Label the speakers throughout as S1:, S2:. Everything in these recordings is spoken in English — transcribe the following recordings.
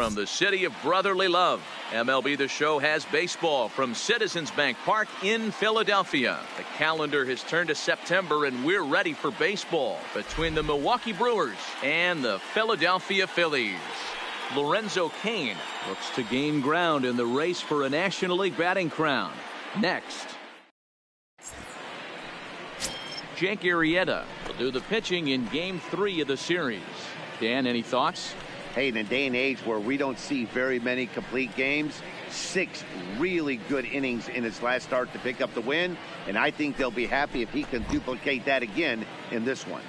S1: from the city of brotherly love. MLB The Show has baseball from Citizens Bank Park in Philadelphia. The calendar has turned to September, and we're ready for baseball between the Milwaukee Brewers and the Philadelphia Phillies. Lorenzo Cain looks to gain ground in the race for a National League batting crown. Next, Jake Arrieta will do the pitching in Game 3 of the series. Dan, any thoughts?
S2: Hey, in a day and age where we don't see very many complete games, 6 really good innings in his last start to pick up the win, and I think they'll be happy if he can duplicate that again in this one.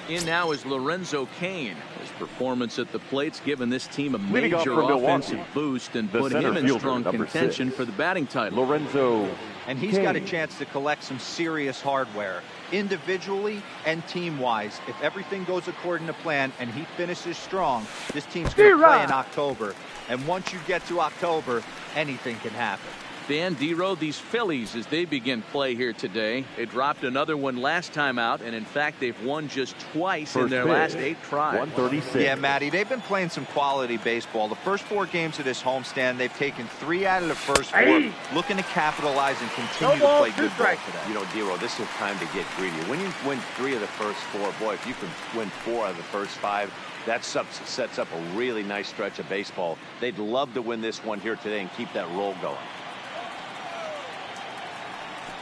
S1: In now is Lorenzo Cain. His performance at the plate's given this team a major offensive boost and put him in strong contention for the batting title.
S3: Lorenzo
S4: And he's got a chance to collect some serious hardware, individually and team-wise. If everything goes according to plan and he finishes strong, this team's going to play in October. And once you get to October, anything can happen.
S1: Dan Dero, these Phillies, as they begin play here today, they dropped another one last time out, and in fact, they've won just twice in their last 8 tries.
S3: 136.
S4: Yeah, Matty, they've been playing some quality baseball. The first 4 games of this homestand, they've taken 3 out of the first 4, looking to capitalize and continue to play good ball today.
S5: You know, Dero, this is time to get greedy. When you win 3 of the first 4, boy, if you can win 4 out of the first 5, that sets up a really nice stretch of baseball. They'd love to win this one here today and keep that roll going.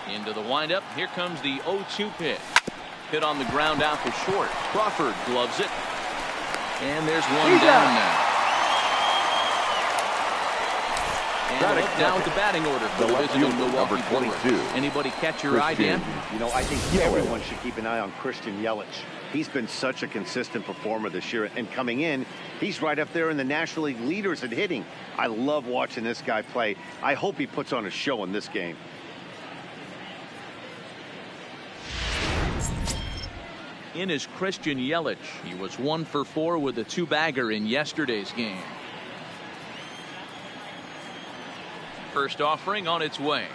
S1: Into the windup. Here comes the 0-2 pitch. Hit on the ground out to short. Crawford gloves it. And there's one down now. And a look now at the batting order for the visiting Milwaukee Brewers. Anybody catch your eye, Dan?
S2: You know, I think everyone should keep an eye on Christian Yelich. He's been such a consistent performer this year, and coming in, he's right up there in the National League leaders in hitting. I love watching this guy play. I hope he puts on a show in this game.
S1: In is Christian Yelich. He was 1 for 4 with a 2-bagger in yesterday's game. First offering on its way.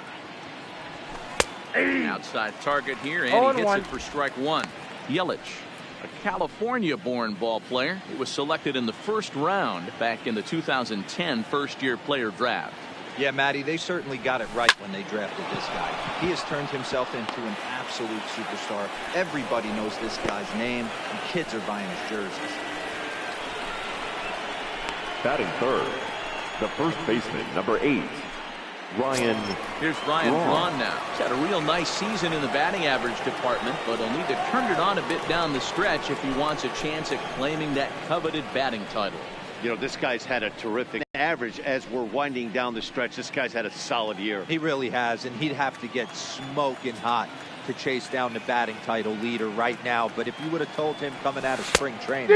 S1: Outside target here, and he hits it for strike 1. Yelich, a California-born ball player. He was selected in the first round back in the 2010 first-year player draft.
S4: Yeah, Matty, they certainly got it right when they drafted this guy. He has turned himself into an absolute superstar. Everybody knows this guy's name, and kids are buying his jerseys.
S3: batting third, the first baseman, number 8, Ryan.
S1: Here's Ryan Braun now. He's had a real nice season in the batting average department, but he'll need to turn it on a bit down the stretch if he wants a chance at claiming that coveted batting title.
S2: You know, this guy's had a terrific average as we're winding down the stretch. This guy's had a solid year.
S4: He really has, and he'd have to get smoking hot to chase down the batting title leader right now. But if you would have told him coming out of spring training,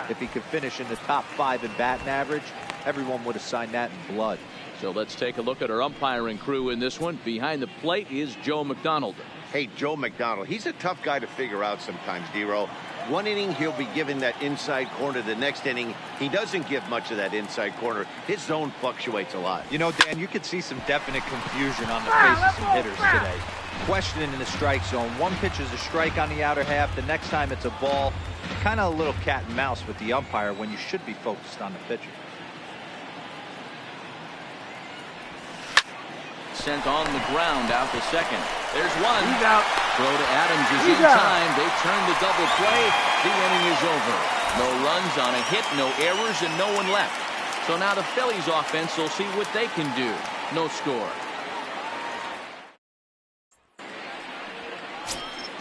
S4: if he could finish in the top 5 in batting average, everyone would have signed that in blood.
S1: So let's take a look at our umpiring crew in this one. Behind the plate is Joe McDonald.
S2: Hey, Joe McDonald, he's a tough guy to figure out sometimes, Dero. One inning, he'll be given that inside corner. The next inning, he doesn't give much of that inside corner. His zone fluctuates a lot.
S4: You know, Dan, you could see some definite confusion on the faces of some hitters today. Questioning in the strike zone. One pitch is a strike on the outer half. The next time it's a ball. Kind of a little cat and mouse with the umpire when you should be focused on the pitcher.
S1: Sent on the ground out to second. There's one.
S3: He's out.
S1: Throw to Adams is in time. They turn the double play. The inning is over. No runs on a hit, no errors, and no one left. So now the Phillies offense will see what they can do. No score.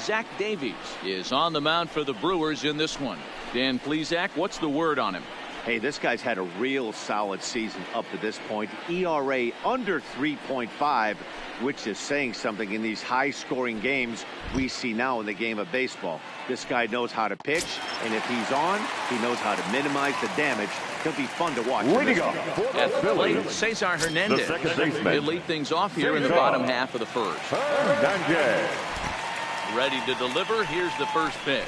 S1: Zach Davies is on the mound for the Brewers in this one. Dan Plesac, what's the word on him?
S2: Hey, this guy's had a real solid season up to this point. ERA under 3.5, which is saying something in these high-scoring games we see now in the game of baseball. This guy knows how to pitch, and if he's on, he knows how to minimize the damage. He'll be fun to watch.
S3: Way to go.
S1: At the plate, Cesar Hernandez. He'll lead things off here in the bottom half of the first. Ready to deliver. Here's the first pitch.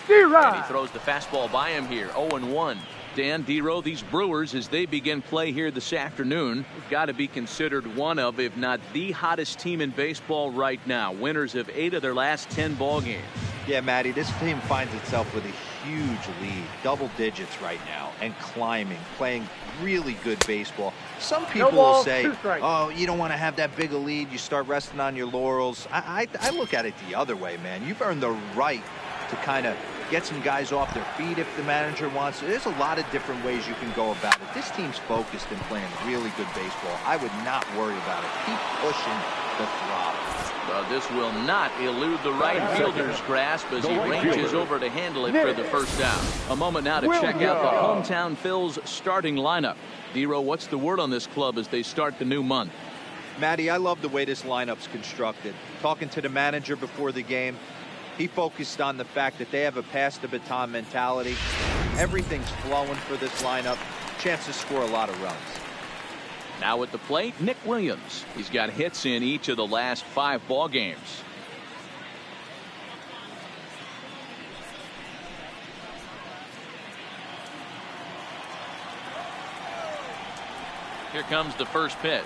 S1: And he throws the fastball by him here. 0-1. Dan Dero, these Brewers, as they begin play here this afternoon, have got to be considered one of, if not the hottest team in baseball right now. Winners of 8 of their last 10 ball games.
S4: Yeah, Matty, this team finds itself with a huge lead, double digits right now, and climbing, playing really good baseball. Some people will say, oh, you don't want to have that big a lead. You start resting on your laurels. I look at it the other way, man. You've earned the right to kind of get some guys off their feet if the manager wants to. There's a lot of different ways you can go about it. This team's focused and playing really good baseball. I would not worry about it. Keep pushing the throttle.
S1: This will not elude the right fielder's grasp as he ranges over to handle it for the first down. A moment now to check out the hometown Phil's starting lineup. Dero, what's the word on this club as they start the new month?
S4: Matty, I love the way this lineup's constructed. Talking to the manager before the game, he focused on the fact that they have a pass-the-baton mentality. Everything's flowing for this lineup. Chance to score a lot of runs.
S1: Now at the plate, Nick Williams. He's got hits in each of the last 5 ball games. Here comes the first pitch.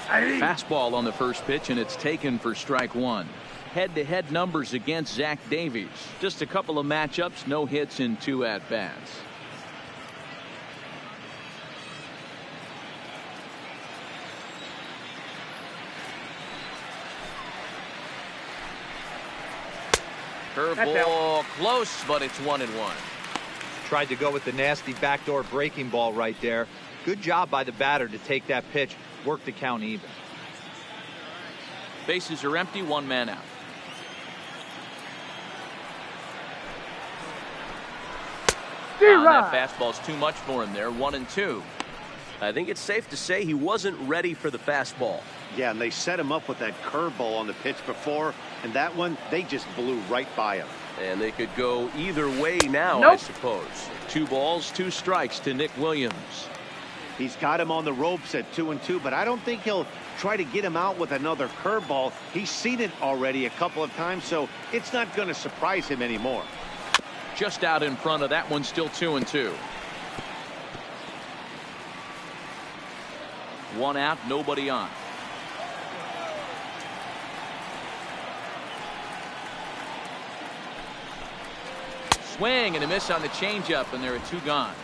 S1: Fastball on the first pitch, and it's taken for strike 1. Head-to-head numbers against Zach Davies. Just a couple of matchups, no hits in 2 at-bats. Curveball close, but it's 1-1.
S4: Tried to go with the nasty backdoor breaking ball right there. Good job by the batter to take that pitch, work the count even.
S1: Bases are empty, 1 man out. That fastball's too much for him there, 1-2.
S6: I think it's safe to say he wasn't ready for the fastball.
S2: Yeah, and they set him up with that curveball on the pitch before, and that one, they just blew right by him.
S6: And they could go either way now, I suppose.
S1: 2 balls, 2 strikes to Nick Williams.
S2: He's got him on the ropes at 2-2, but I don't think he'll try to get him out with another curveball. He's seen it already a couple of times, so it's not going to surprise him anymore.
S1: Just out in front of that one, still 2-2. 1 out, nobody on. Swing and a miss on the changeup, and there are 2 gone.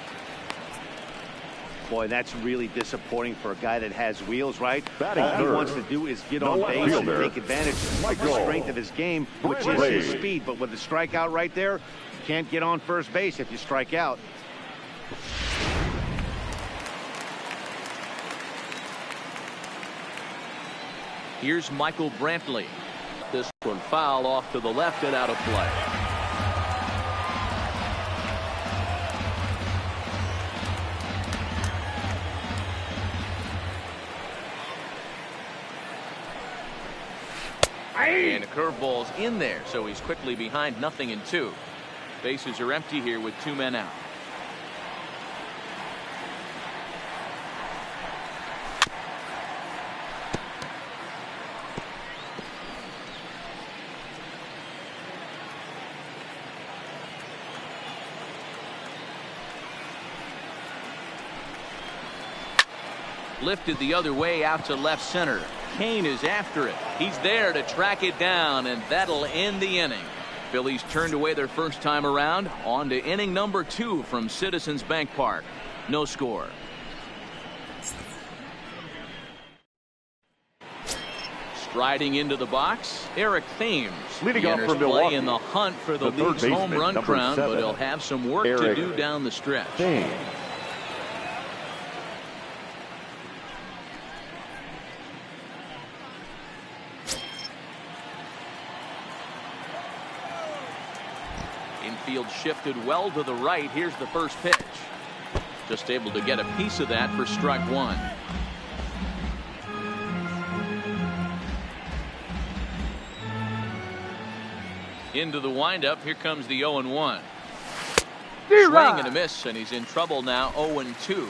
S2: Boy, that's really disappointing for a guy that has wheels, right?
S3: Batting
S2: All he
S3: third.
S2: wants to do is get on base and take advantage of the strength of his game, which is his speed. But with the strikeout right there, you can't get on first base if you strike out.
S1: Here's Michael Brantley. This one foul off to the left and out of play. And a curveball's in there, so he's quickly behind 0-2. Bases are empty here with 2 men out. Lifted the other way out to left center. Kane is after it. He's there to track it down, and that'll end the inning. Phillies turned away their first time around. On to inning number 2 from Citizens Bank Park. No score. Striding into the box, Eric Thames.
S3: Leading
S1: He
S3: off
S1: enters
S3: for
S1: play
S3: Milwaukee,
S1: in the hunt for the
S3: the third
S1: league's home
S3: baseman,
S1: run
S3: number
S1: crown,
S3: 7,
S1: but he'll have some work to
S3: Eric
S1: do down the stretch.
S3: Thames.
S1: Infield shifted well to the right. Here's the first pitch. Just able to get a piece of that for strike 1. Into the windup. Here comes the 0-1. Swing and a miss, and he's in trouble now. 0-2.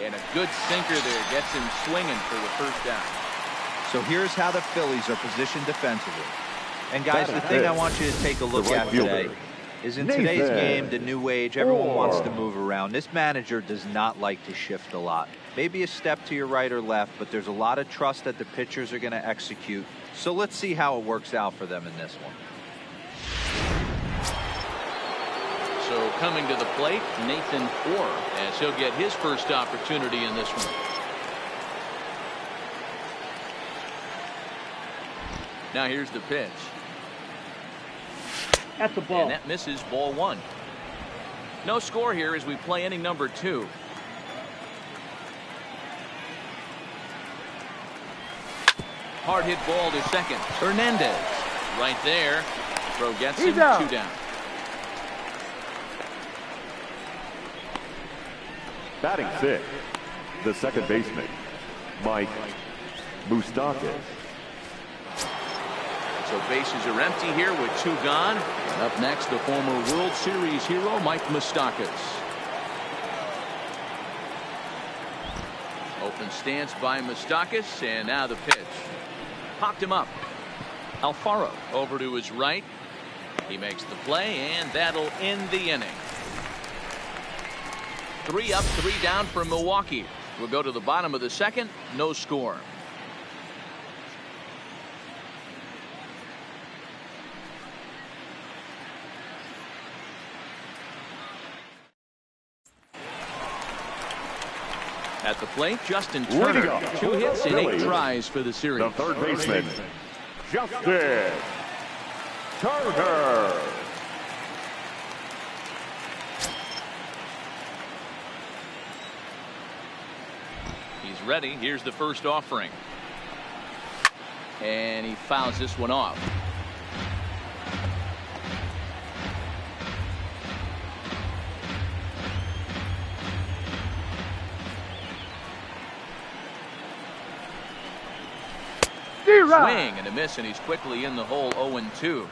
S1: And a good sinker there gets him swinging for the first down.
S4: So here's how the Phillies are positioned defensively. And guys, the thing I want you to take a look at today, is in today's game, the new age, everyone wants to move around. This manager does not like to shift a lot. Maybe a step to your right or left, but there's a lot of trust that the pitchers are going to execute. So let's see how it works out for them in this one.
S1: So coming to the plate, Nathan Orr, as he'll get his first opportunity in this one. Now here's the pitch.
S7: That's a ball.
S1: And that misses, ball one. No score here as we play inning number 2. Hard hit ball to second. Hernandez right there. Throw gets him, 2 down.
S3: Batting 6, the second baseman, Mike Moustakas.
S1: So bases are empty here with 2 gone. And up next, the former World Series hero, Mike Moustakas. Open stance by Moustakas, and now the pitch. Popped him up. Alfaro over to his right. He makes the play, and that'll end the inning. 3 up, 3 down for Milwaukee. We'll go to the bottom of the second. No score. At the plate, Justin Turner. 2 hits in 8 tries for the series.
S3: The third baseman, Justin Turner.
S1: He's ready. Here's the first offering. And he fouls this one off. Swing and a miss, and he's quickly in the hole. 0-2.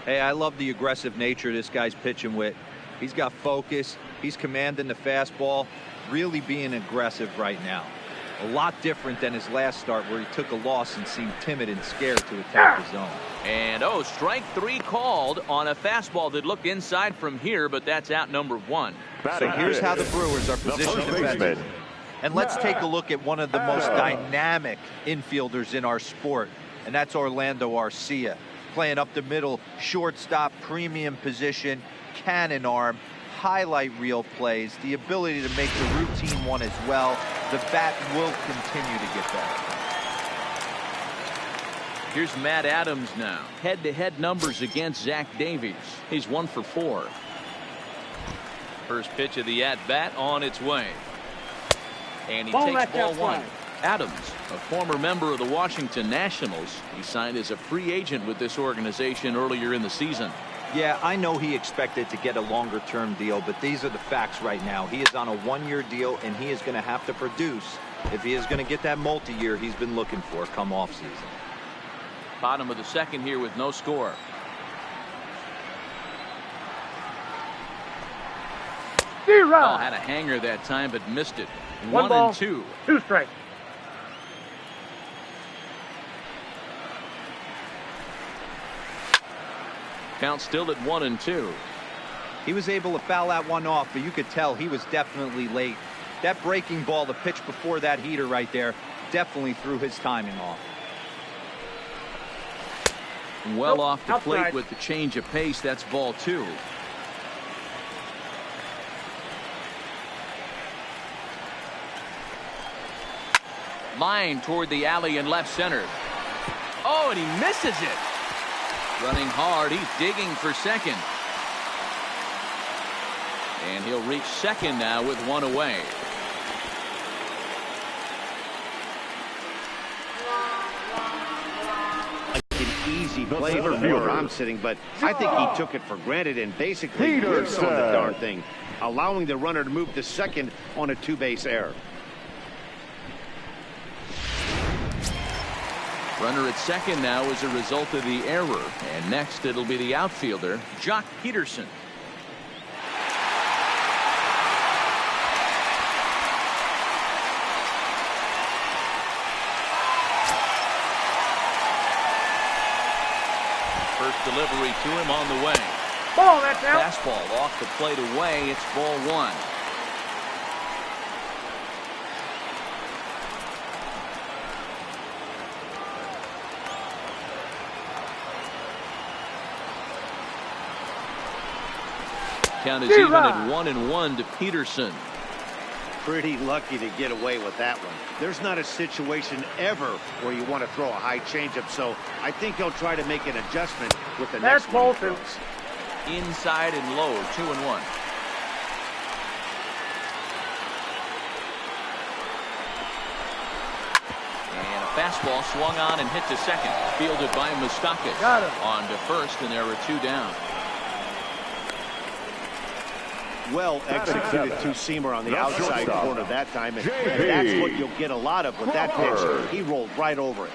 S4: Hey, I love the aggressive nature this guy's pitching with. He's got focus. He's commanding the fastball, really being aggressive right now. A lot different than his last start where he took a loss and seemed timid and scared to attack the zone.
S1: And strike 3 called on a fastball that looked inside from here, but that's out number 1.
S4: So here's how the Brewers are positioned defensively. And let's take a look at one of the most dynamic infielders in our sport, and that's Orlando Arcia. Playing up the middle, shortstop, premium position, cannon arm, highlight reel plays, the ability to make the routine one as well. The bat will continue to get better.
S1: Here's Matt Adams now. Head-to-head numbers against Zach Davies. He's 1 for 4. First pitch of the at-bat on its way. And he takes ball 1. Adams, a former member of the Washington Nationals. He signed as a free agent with this organization earlier in the season.
S4: Yeah, I know he expected to get a longer-term deal, but these are the facts right now. He is on a 1-year deal, and he is going to have to produce if he is going to get that multi-year he's been looking for come off-season.
S1: Bottom of the second here with no score. Had a hanger that time, but missed it. 1-2.
S7: 2 strikes.
S1: Count still at 1-2.
S4: He was able to foul that one off, but you could tell he was definitely late. That breaking ball, the pitch before that heater right there, definitely threw his timing off.
S1: Well off the plate with the change of pace. That's ball 2. Line toward the alley and left center. Oh, and he misses it. Running hard. He's digging for second. And he'll reach second now with 1 away.
S2: Like an easy play from where I'm sitting, but I think he took it for granted and basically whiffs on the darn thing, allowing the runner to move to second on a 2-base error.
S1: Runner at second now as a result of the error. And next it'll be the outfielder, Jock Peterson. First delivery to him on the way.
S7: Ball, that's out.
S1: Fastball off the plate away. It's ball one. Count is even at 1-1 to Peterson.
S2: Pretty lucky to get away with that one. There's not a situation ever where you want to throw a high changeup, so I think he'll try to make an adjustment with the next one he throws.
S1: Inside and low, 2-1. And a fastball swung on and hit to second. Fielded by Moustakas.
S7: Got him.
S1: On to first, and there are two down.
S2: Well executed two-seamer on the outside corner that time, and that's what you'll get a lot of with that pitch. He rolled right over it.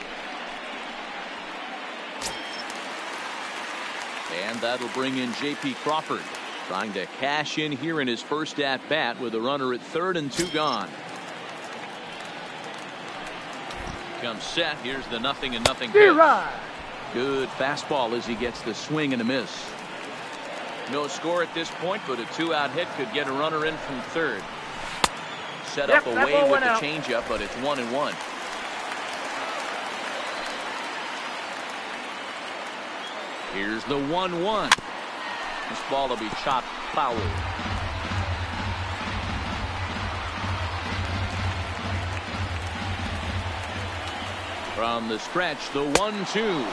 S1: And that'll bring in J.P. Crawford, trying to cash in here in his first at-bat with a runner at third and two gone. Comes set. Here's the 0-0 pitch. Good fastball as he gets the swing and a miss. No score at this point, but a two-out hit could get a runner in from third. Set up away with the changeup, but it's 1-1. Here's the 1-1. This ball will be chopped foul. From the stretch, the 1-2.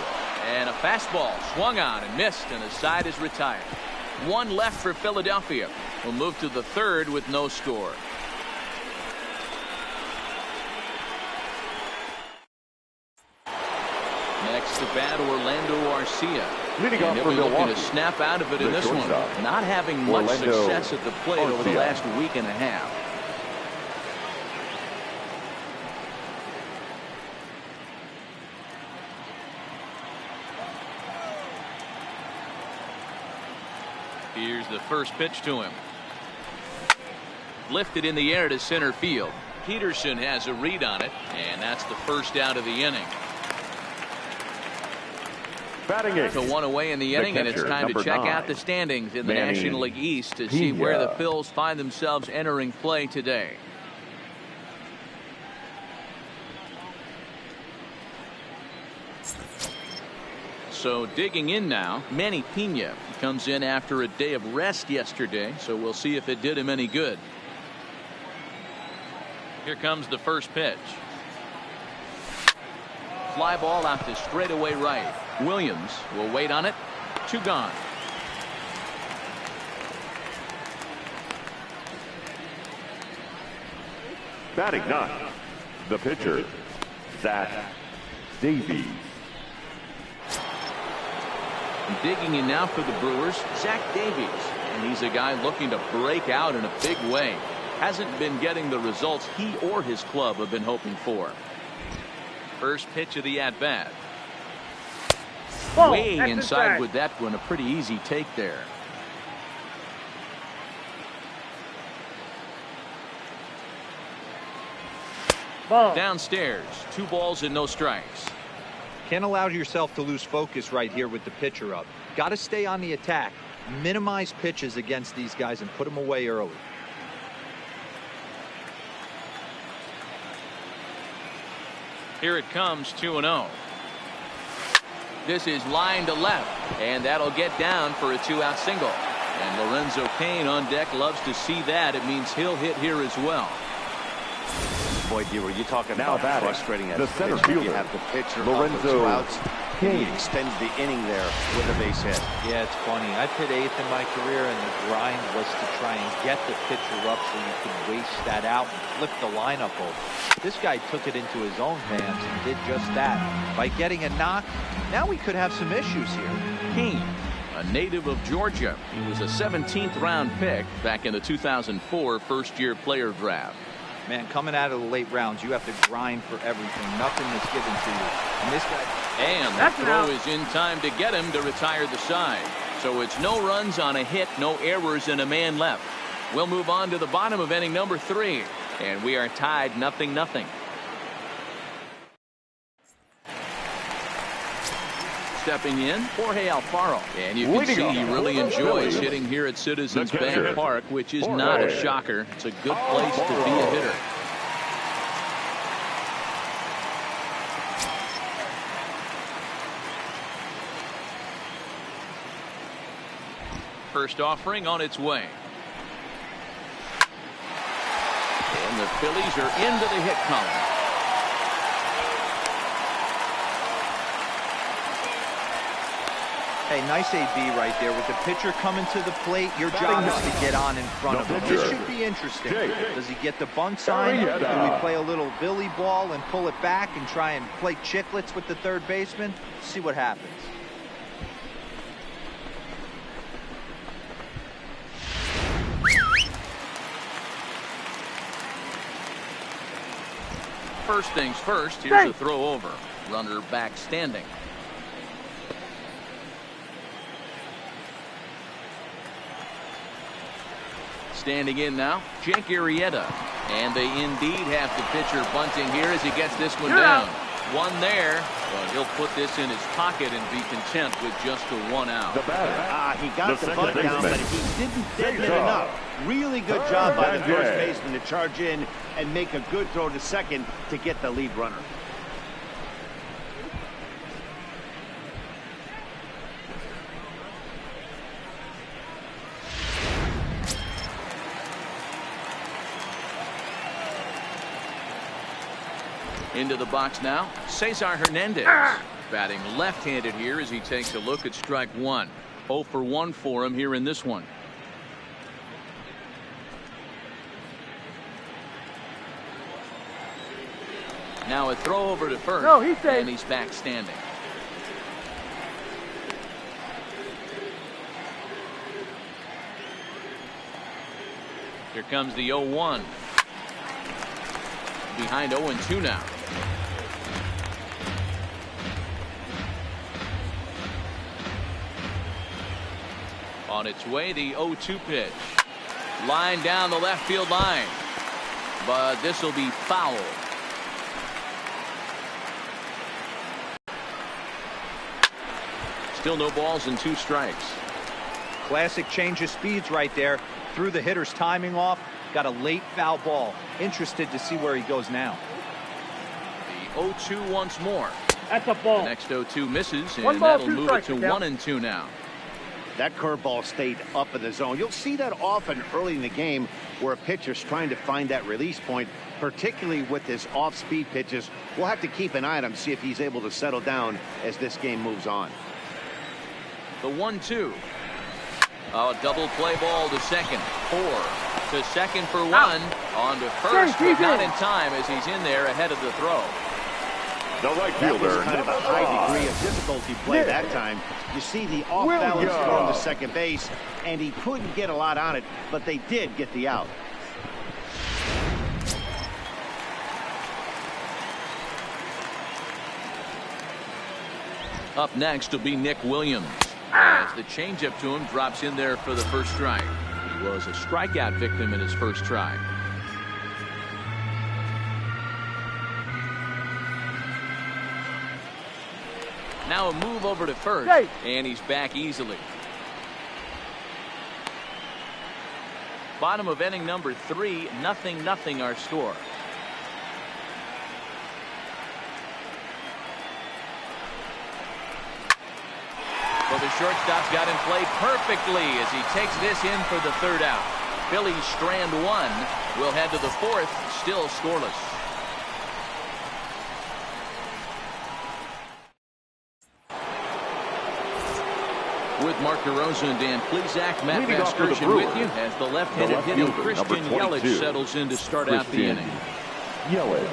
S1: And a fastball swung on and missed, and the side is retired. One left for Philadelphia. We'll move to the third with no score. Next to bat, Orlando Arcia.
S3: Leading off for
S1: Milwaukee.
S3: Milwaukee.
S1: To snap out of it in this one. Not having much success at the plate over the last week and a half. Here's the first pitch to him. Lifted in the air to center field. Peterson has a read on it, and that's the first out of the inning.
S3: Batting eighth.
S1: So one away in the inning, and it's time to check out the standings in the National League East to see where the Phils find themselves entering play today. So digging in now, Manny Pena comes in after a day of rest yesterday, so we'll see if it did him any good. Here comes the first pitch. Fly ball out to straightaway right. Williams will wait on it. Two gone.
S3: Batting ninth, the pitcher, Zach Davies.
S1: Digging in now for the Brewers, Zach Davies. And he's a guy looking to break out in a big way. Hasn't been getting the results he or his club have been hoping for. First pitch of the at-bat. Way inside with that one. A pretty easy take there.
S7: Ball.
S1: Downstairs, 2 balls and no strikes.
S4: Can't allow yourself to lose focus right here with the pitcher up. Got to stay on the attack. Minimize pitches against these guys and put them away early.
S1: Here it comes, 2-0. This is line to left, and that'll get down for a 2-out single. And Lorenzo Cain on deck loves to see that. It means he'll hit here as well.
S2: Boy, were you talking
S3: Now
S2: about
S3: batting,
S2: frustrating as
S3: the
S2: a
S3: center
S2: pitcher. You
S3: fielder,
S2: have the pitcher
S3: Lorenzo
S2: up with 2 outs.
S3: Cain.
S2: He extends the inning there with a base hit.
S4: Yeah, it's funny. I've hit 8th in my career, and the grind was to try and get the pitcher up so you can waste that out and flip the lineup over. This guy took it into his own hands and did just that. By getting a knock, now we could have some issues here.
S1: Cain, a native of Georgia. He was a 17th round pick back in the 2004 first-year player draft.
S4: Man, coming out of the late rounds, you have to grind for everything. Nothing is given to you. And this guy...
S1: And the throw is in time to get him to retire the side. So it's no runs on a hit, no errors, and a man left. We'll move on to the bottom of inning number 3. And we are tied 0-0. stepping in, Jorge Alfaro. And you can
S3: Leading
S1: see
S3: off
S1: he really
S3: for the
S1: enjoys
S3: Phillies,
S1: hitting here at Citizens
S3: the
S1: Bank
S3: catcher,
S1: Park, which is
S3: Jorge
S1: not a shocker. It's a good place to be a hitter. First offering on its way. And the Phillies are into the hit column.
S4: Hey, nice AB right there. With the pitcher coming to the plate, your job is to get on in front of him. This should be interesting. Does he get the bunt sign? Do we play a little Billy ball and pull it back and try and play chicklets with the third baseman? See what happens.
S1: First things first, here's a throw over. Runner back standing. Standing in now, Jake Arrieta. And they indeed have the pitcher bunting here as he gets this one down. One there. Well, he'll put this in his pocket and be content with just the one out.
S2: He got the bunt down, but he didn't deadman enough. Really good job by the first baseman to charge in and make a good throw to second to get the lead runner.
S1: Into the box now, Cesar Hernandez. Batting left-handed here as he takes a look at strike one. 0 for 1 for him here in this one. Now a throw over to first. No, and he's back standing. Here comes the 0-1. Behind 0-2 now. On its way, the 0-2 pitch. Line down the left field line. But this will be foul. Still no balls and 2 strikes.
S4: Classic change of speeds right there. Threw the hitter's timing off. Got a late foul ball. Interested to see where he goes now.
S1: The 0-2 once more.
S7: That's a ball.
S1: The next 0-2 misses, and that'll move it to 1-2 now.
S2: That curveball stayed up in the zone. You'll see that often early in the game where a pitcher's trying to find that release point, particularly with his off-speed pitches. We'll have to keep an eye on him, see if he's able to settle down as this game moves on.
S1: The 1-2. A double play ball to second. 4 to second for 1. On to first, but not in time as he's in there ahead of the throw.
S3: The right
S2: That
S3: fielder,
S2: was kind of a high degree of difficulty play that time. You see the off-balance throw to second base, and he couldn't get a lot on it, but they did get the out.
S1: Up next will be Nick Williams. As the changeup to him drops in there for the first strike. He was a strikeout victim in his first try. Now a move over to first, and he's back easily. Bottom of inning number 3, 0-0 our score. Well, the shortstop's got him played perfectly as he takes this in for the 3rd out. Phillies strand 1. We'll head to the 4th, still scoreless. With Mark DeRosa and Dan Plesac, Matt Vasgersian with you as the left-handed hitting Christian Yelich settles in to start out the inning.
S3: Yelich.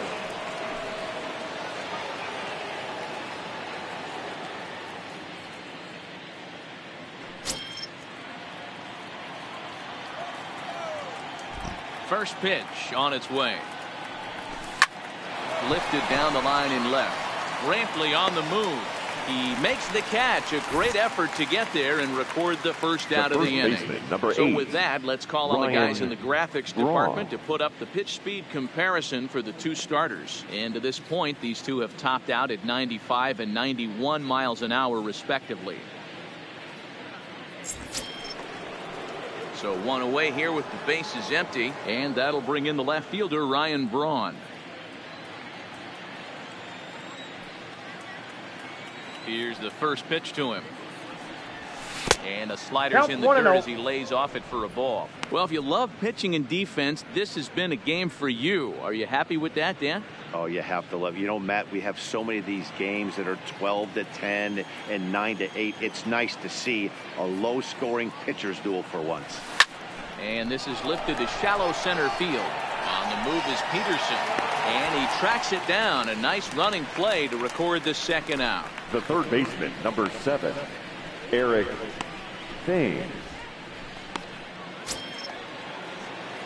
S1: First pitch on its way. Lifted down the line in left. Brantley on the move. He makes the catch. A great effort to get there and record the first out of the inning. So with that, let's call on the guys in the graphics department to put up the pitch speed comparison for the two starters. And to this point, these two have topped out at 95 and 91 miles an hour respectively. So one away here with the bases empty, and that'll bring in the left fielder Ryan Braun. Here's the first pitch to him. And a slider's in the dirt as he lays off it for a ball. Well, if you love pitching and defense, this has been a game for you. Are you happy with that, Dan?
S2: Oh, you have to love. You know, Matt, we have so many of these games that are 12-10 and 9-8. It's nice to see a low-scoring pitcher's duel for once.
S1: And this is lifted to shallow center field. On the move is Peterson. And he tracks it down. A nice running play to record the second out.
S3: The third baseman, number 7, Eric Thames.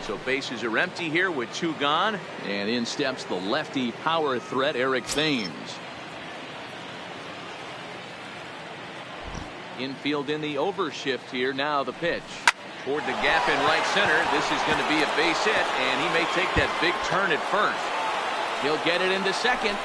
S1: So bases are empty here with 2 gone. And in steps the lefty power threat, Eric Thames. Infield in the overshift here. Now the pitch. Toward the gap in right center. This is going to be a base hit. And he may take that big turn at first. He'll get it into second.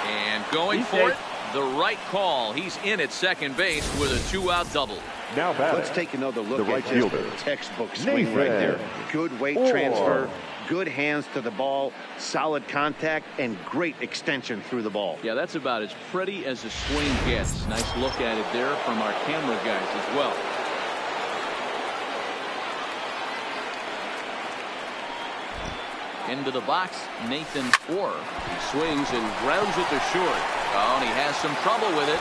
S1: And going for it. The right call. He's in at second base with a 2-out double.
S2: Now let's take another look at just the textbook swing right there. Good weight transfer, good hands to the ball, solid contact, and great extension through the ball.
S1: Yeah, that's about as pretty as a swing gets. Nice look at it there from our camera guys as well. Into the box, Nathan Orr. He swings and grounds it to short. Oh, and he has some trouble with it.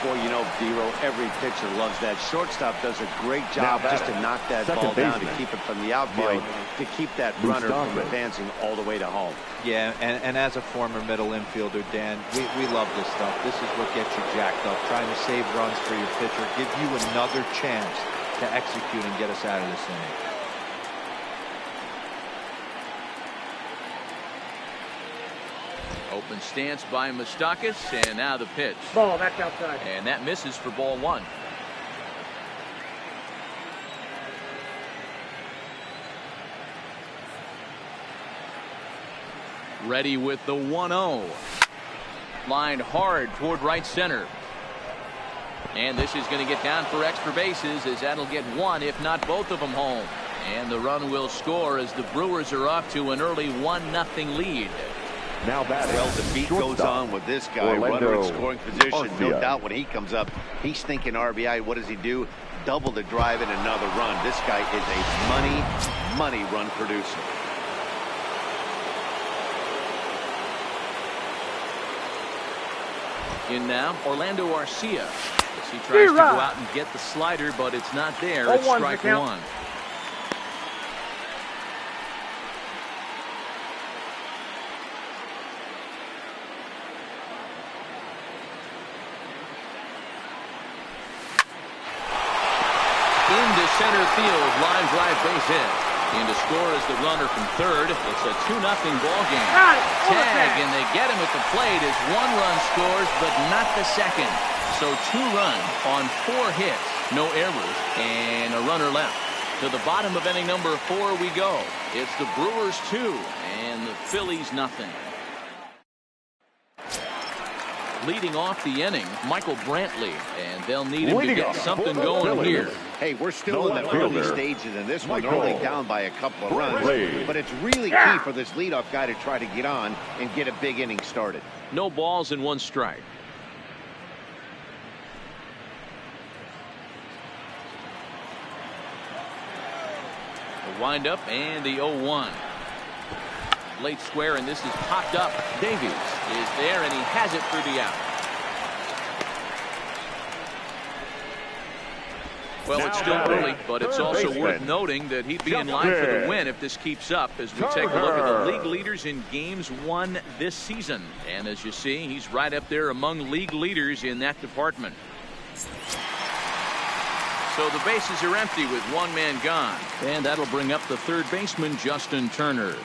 S2: Boy, you know, D-Row, every pitcher loves that. Shortstop does a great job just to knock that ball down, to keep it from the outfield, to keep that runner from advancing all the way to home.
S4: Yeah, and as a former middle infielder, Dan, we love this stuff. This is what gets you jacked up, trying to save runs for your pitcher, give you another chance to execute and get us out of this inning.
S1: Open stance by Moustakas, and now the pitch.
S7: Ball, that's outside.
S1: And that misses for ball 1. Ready with the 1-0. Lined hard toward right center. And this is going to get down for extra bases, as that'll get one, if not both of them, home. And the run will score as the Brewers are off to an early 1-0 lead.
S3: Now batting.
S2: Well, the beat goes on with this guy. Runner in scoring position. No doubt when he comes up, he's thinking RBI. What does he do? Double the drive and another run. This guy is a money run producer.
S1: In now, Orlando Arcia. As he tries to go out and get the slider, but it's not there. It's strike 1. Into center field, line drive base hit. In to score is the runner from third. It's a 2-0 ball game. Tag, and they get him at the plate as 1 run scores, but not the second. So 2 runs on 4 hits, no errors, and a runner left. To the bottom of inning number 4 we go. It's the Brewers 2 and the Phillies nothing. Leading off the inning, Michael Brantley, and they'll need him to get something going here.
S2: Hey, we're still in the early stages in this one. They're only down by a couple of runs, but it's really key for this leadoff guy to try to get on and get a big inning started.
S1: No balls and 1 strike. The windup and the 0-1. Late square, and this is popped up. Davies is there, and he has it for the out. Well, it's still early, but it's also worth noting that he'd be in line for the win if this keeps up, as we take a look at the league leaders in games won this season. And as you see, he's right up there among league leaders in that department. So the bases are empty with 1 man gone. And that'll bring up the third baseman, Justin Turner.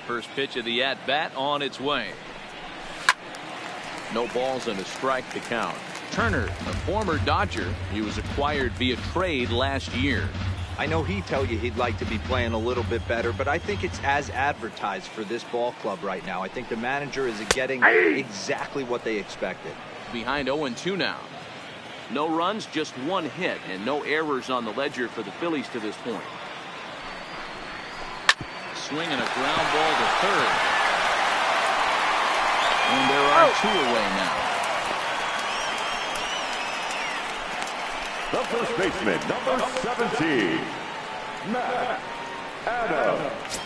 S1: First pitch of the at-bat on its way. No balls and a strike to count. Turner, a former Dodger, he was acquired via trade last year.
S4: I know he'd tell you he'd like to be playing a little bit better, but I think it's as advertised for this ball club right now. I think the manager is getting exactly what they expected.
S1: Behind 0-2 now. No runs, just one hit, and no errors on the ledger for the Phillies to this point. Swinging a ground ball to third. And there are two away now.
S3: The first baseman, number 17, Matt Adams.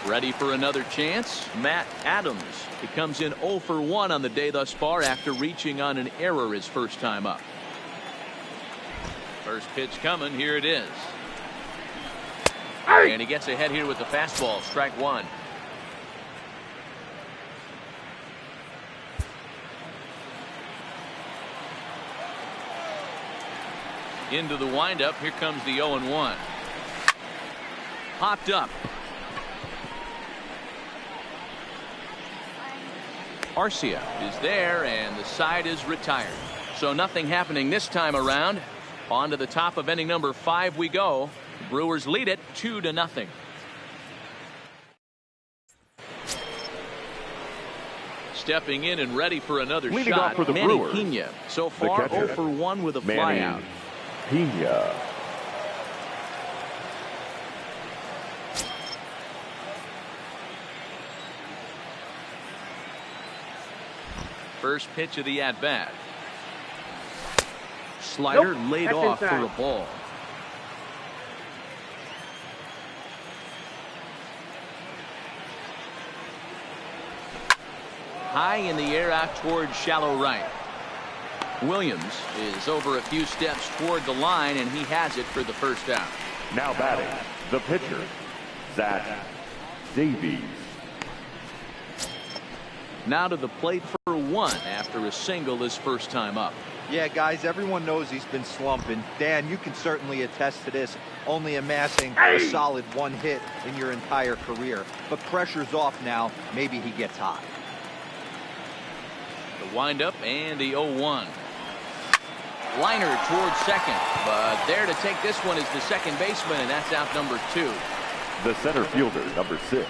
S1: Ready for another chance? Matt Adams. He comes in 0 for 1 on the day thus far after reaching on an error his first time up. First pitch coming. Here it is. And he gets ahead here with the fastball. Strike one. Into the windup. Here comes the 0-1. Popped up. Arcia is there, and the side is retired. So nothing happening this time around. On to the top of inning number 5 we go. The Brewers lead it 2-0. Stepping in and ready for another
S3: Leading
S1: shot.
S3: off for the
S1: Manny
S3: Brewers,
S1: Pena. So far 0 for 1 with a flyout.
S3: Pena.
S1: First pitch of the at-bat. Slider laid off for a ball. High in the air out towards shallow right. Williams is over a few steps toward the line, and he has it for the first out.
S3: Now batting, the pitcher, Zach Davies.
S1: Now to the plate for 1 after a single his first time up.
S4: Yeah, guys, everyone knows he's been slumping. Dan, you can certainly attest to this, only amassing a solid 1 hit in your entire career. But pressure's off now. Maybe he gets hot.
S1: The windup and the 0-1. Liner towards second, but there to take this one is the second baseman, and that's out number 2.
S3: The center fielder, number 6,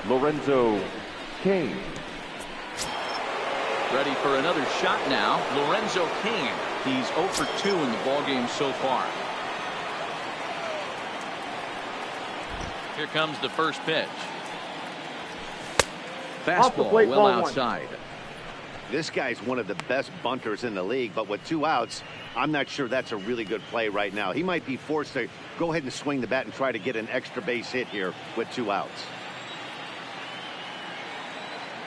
S3: Lorenzo Cain.
S1: Ready for another shot now. Lorenzo Cain. He's 0 for 2 in the ballgame so far. Here comes the first pitch. Fastball well outside.
S2: This guy's one of the best bunters in the league, but with 2 outs, I'm not sure that's a really good play right now. He might be forced to go ahead and swing the bat and try to get an extra base hit here with 2 outs.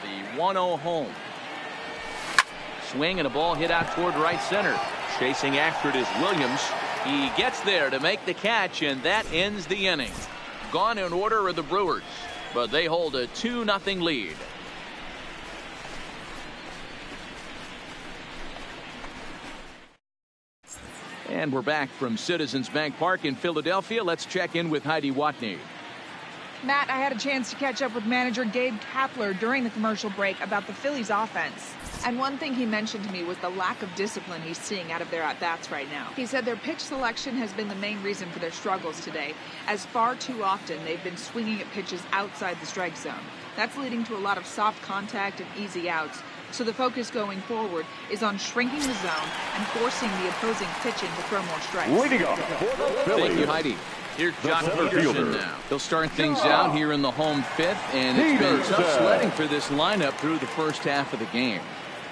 S1: The 1-0 home. Swing and a ball hit out toward right center. Chasing after it is Williams. He gets there to make the catch, and that ends the inning. Gone in order are the Brewers, but they hold a 2-0 lead. And we're back from Citizens Bank Park in Philadelphia. Let's check in with Heidi Watney.
S7: Matt, I had a chance to catch up with manager Gabe Kapler during the commercial break about the Phillies offense. And one thing he mentioned to me was the lack of discipline he's seeing out of their at-bats right now. He said their pitch selection has been the main reason for their struggles today, as far too often they've been swinging at pitches outside the strike zone. That's leading to a lot of soft contact and easy outs. So the focus going forward is on shrinking the zone and forcing the opposing pitch in to throw more strikes.
S3: Leading off for the Phillies.
S1: Thank you, Heidi. Here's Jock
S3: center
S1: Peterson
S3: fielder.
S1: now. He'll start things out here in the home 5th, and it's been tough sledding for this lineup through the first half of the game.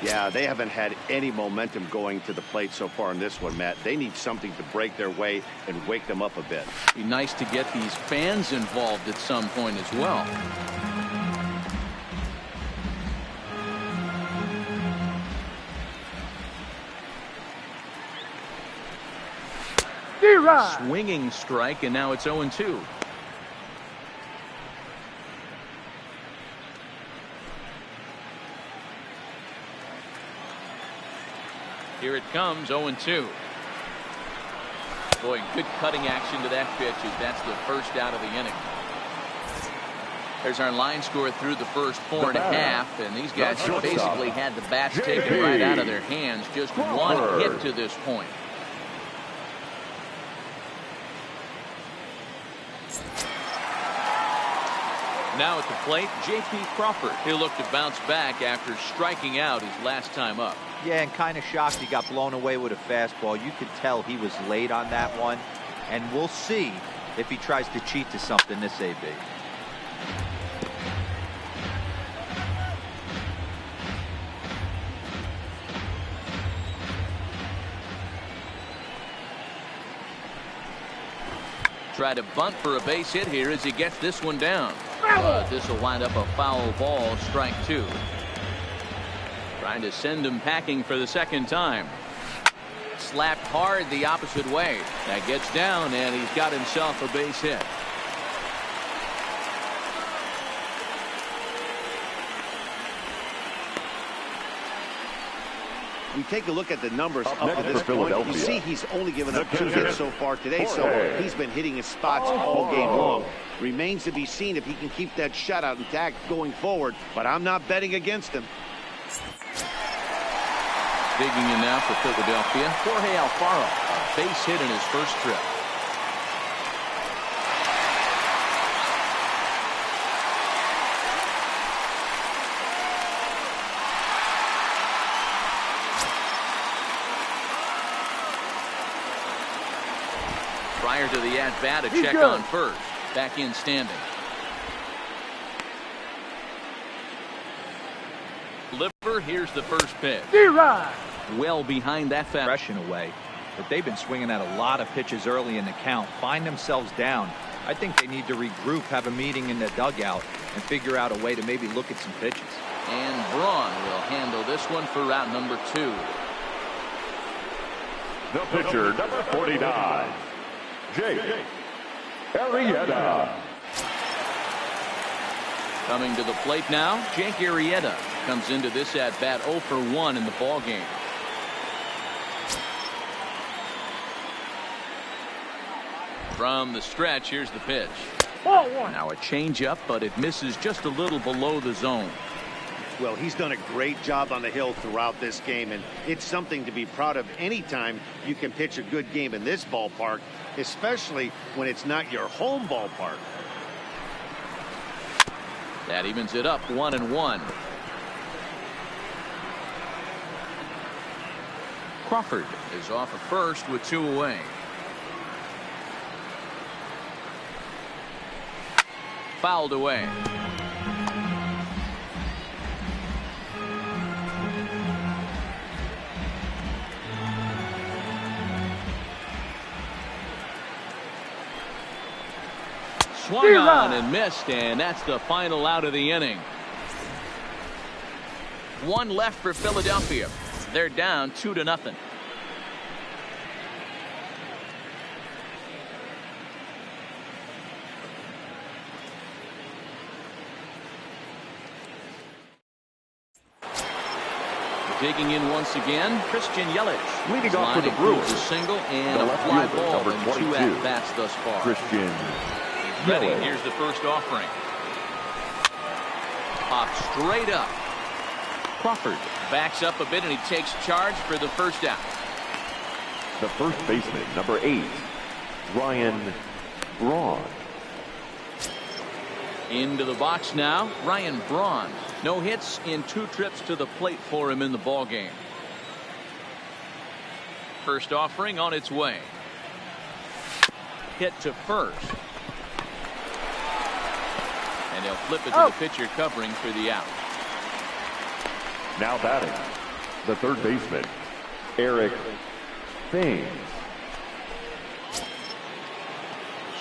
S2: Yeah, they haven't had any momentum going to the plate so far in this one, Matt. They need something to break their way and wake them up a bit.
S1: Be nice to get these fans involved at some point as well. Swinging strike, and now it's 0-2. Here it comes, 0-2. Boy, good cutting action to that pitch as that's the first out of the inning. There's our line score through the first 4.5, and these guys have basically had the bats taken right out of their hands. Just one hit to this point. Now at the plate, J.P. Crawford. He'll look to bounce back after striking out his last time up.
S4: Yeah, and kind of shocked he got blown away with a fastball. You could tell he was late on that one, and we'll see if he tries to cheat to something this AB.
S1: Try to bunt for a base hit here as he gets this one down. This will wind up a foul ball, strike 2. Trying to send him packing for the second time. Slapped hard the opposite way. That gets down, and he's got himself a base hit.
S2: We take a look at the numbers up to
S3: next
S2: this
S3: for
S2: point. You
S3: Philadelphia,
S2: see he's only given up 2
S3: pitcher,
S2: hits so far today, so
S3: Jorge.
S2: he's been hitting his spots all game long. Remains to be seen if he can keep that shutout intact going forward, but I'm not betting against him.
S1: Digging in now for Philadelphia, Jorge Alfaro, a base hit in his first trip. Prior to the at-bat, a check on first. Back in standing. Liver, here's the first pitch. Well behind that fast.
S4: Impression away, but they've been swinging at a lot of pitches early in the count, find themselves down. I think they need to regroup, have a meeting in the dugout, and figure out a way to maybe look at some pitches.
S1: And Braun will handle this one for route number 2.
S3: The pitcher, number 49, Jake Arrieta.
S1: Coming to the plate now, Jake Arrieta comes into this at-bat 0 for 1 in the ballgame. From the stretch, here's the pitch. Now a changeup, but it misses just a little below the zone.
S2: Well, he's done a great job on the hill throughout this game, and it's something to be proud of anytime you can pitch a good game in this ballpark, especially when it's not your home ballpark.
S1: That evens it up 1-1. Crawford is off at first with 2 away. Fouled away. Swung on and missed, and that's the final out of the inning. 1 left for Philadelphia. They're down 2-0. Digging in once again, Christian Yelich.
S3: Leading off for the Brewers,
S1: a single and
S3: the
S1: a
S3: left
S1: fly
S3: fielder,
S1: ball
S3: number
S1: in
S3: 22,
S1: 2 at-bats thus far.
S3: Christian
S1: Ready.
S3: Yelich.
S1: Here's the first offering. Pop straight up. Crawford backs up a bit and he takes charge for the first out.
S3: The first baseman, number 8, Ryan Braun.
S1: Into the box now, Ryan Braun. No hits in 2 trips to the plate for him in the ballgame. First offering on its way. Hit to first. And he'll flip it to the pitcher covering for the out.
S3: Now batting, the third baseman, Eric Thames.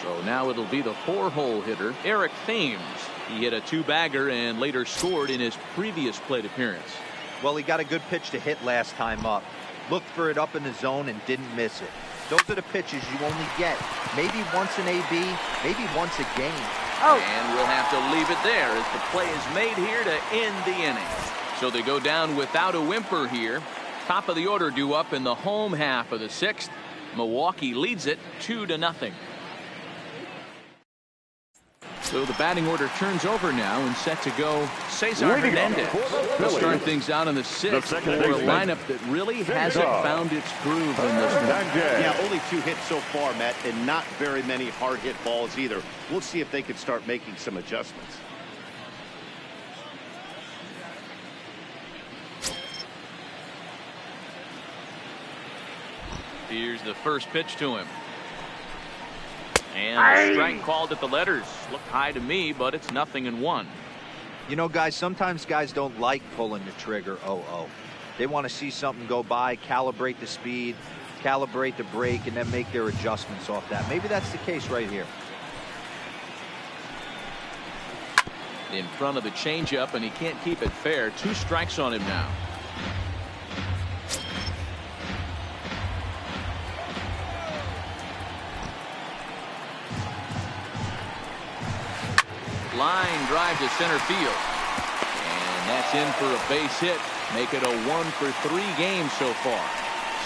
S1: So now it'll be the 4-hole hitter, Eric Thames. He hit a 2-bagger and later scored in his previous plate appearance.
S4: Well, he got a good pitch to hit last time up. Looked for it up in the zone and didn't miss it. Those are the pitches you only get maybe once in AB, maybe once a game.
S1: And we'll have to leave it there as the play is made here to end the inning. So they go down without a whimper here. Top of the order due up in the home half of the 6th. Milwaukee leads it 2-0. So the batting order turns over now and set to go Cesar Hernandez. They'll start things out in the sixth for a lineup that really hasn't found its groove in this one.
S2: Yeah, only 2 hits so far, Matt, and not very many hard hit balls either. We'll see if they can start making some adjustments.
S1: Here's the first pitch to him. And a strike called at the letters. Looked high to me, but it's 0-1.
S4: You know, guys, sometimes guys don't like pulling the trigger 0-0. They want to see something go by, calibrate the speed, calibrate the brake, and then make their adjustments off that. Maybe that's the case right here.
S1: In front of the changeup, and he can't keep it fair. 2 strikes on him now. Line drive to center field. And that's in for a base hit. Make it a 1-for-3 game so far.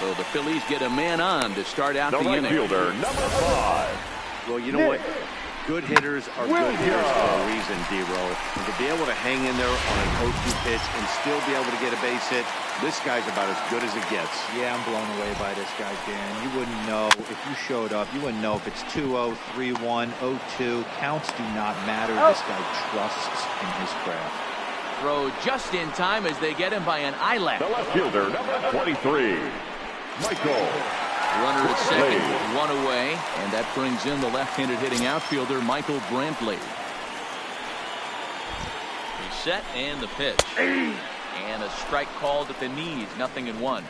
S1: So the Phillies get a man on to start out the inning.
S3: Fielder, number 5.
S2: Well, you know what? Good hitters are good hitters for a reason, D-Row. And to be able to hang in there on an 0-2 pitch and still be able to get a base hit, this guy's about as good as it gets.
S4: Yeah, I'm blown away by this guy, Dan. You wouldn't know if you showed up. You wouldn't know if it's 2-0, 3-1, 0-2. Counts do not matter. This guy trusts in his craft.
S1: Throw just in time as they get him by an eyelash.
S3: The left fielder, number 23, Michael.
S1: Runner at second, 1 away, and that brings in the left-handed hitting outfielder Michael Brantley. He's set, and the pitch. And a strike called at the knees, 0-1.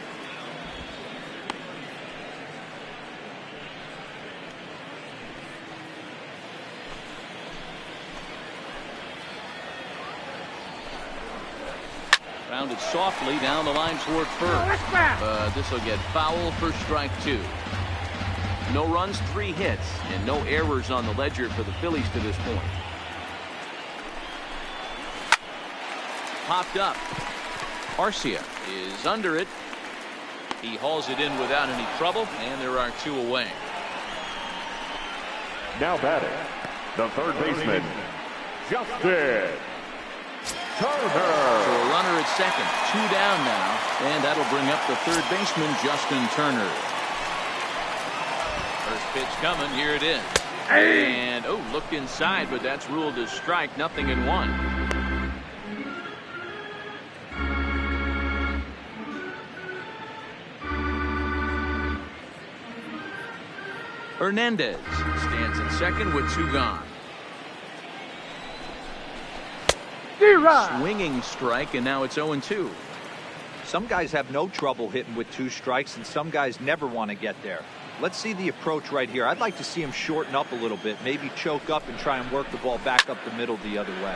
S1: Rounded softly down the line toward first. This will get foul for strike 2. No runs, 3 hits, and no errors on the ledger for the Phillies to this point. Popped up. Arcia is under it. He hauls it in without any trouble, and there are 2 away.
S3: Now batting, the third baseman, Justin Turner.
S1: So a runner at second, 2 down now, and that'll bring up the third baseman, Justin Turner. First pitch coming, here it is. And, looked inside, but that's ruled as strike, 0-1. Hernandez stands at second with 2 gone. Swinging strike, and now it's 0-2.
S4: Some guys have no trouble hitting with 2 strikes, and some guys never want to get there. Let's see the approach right here. I'd like to see him shorten up a little bit, maybe choke up and try and work the ball back up the middle the other way.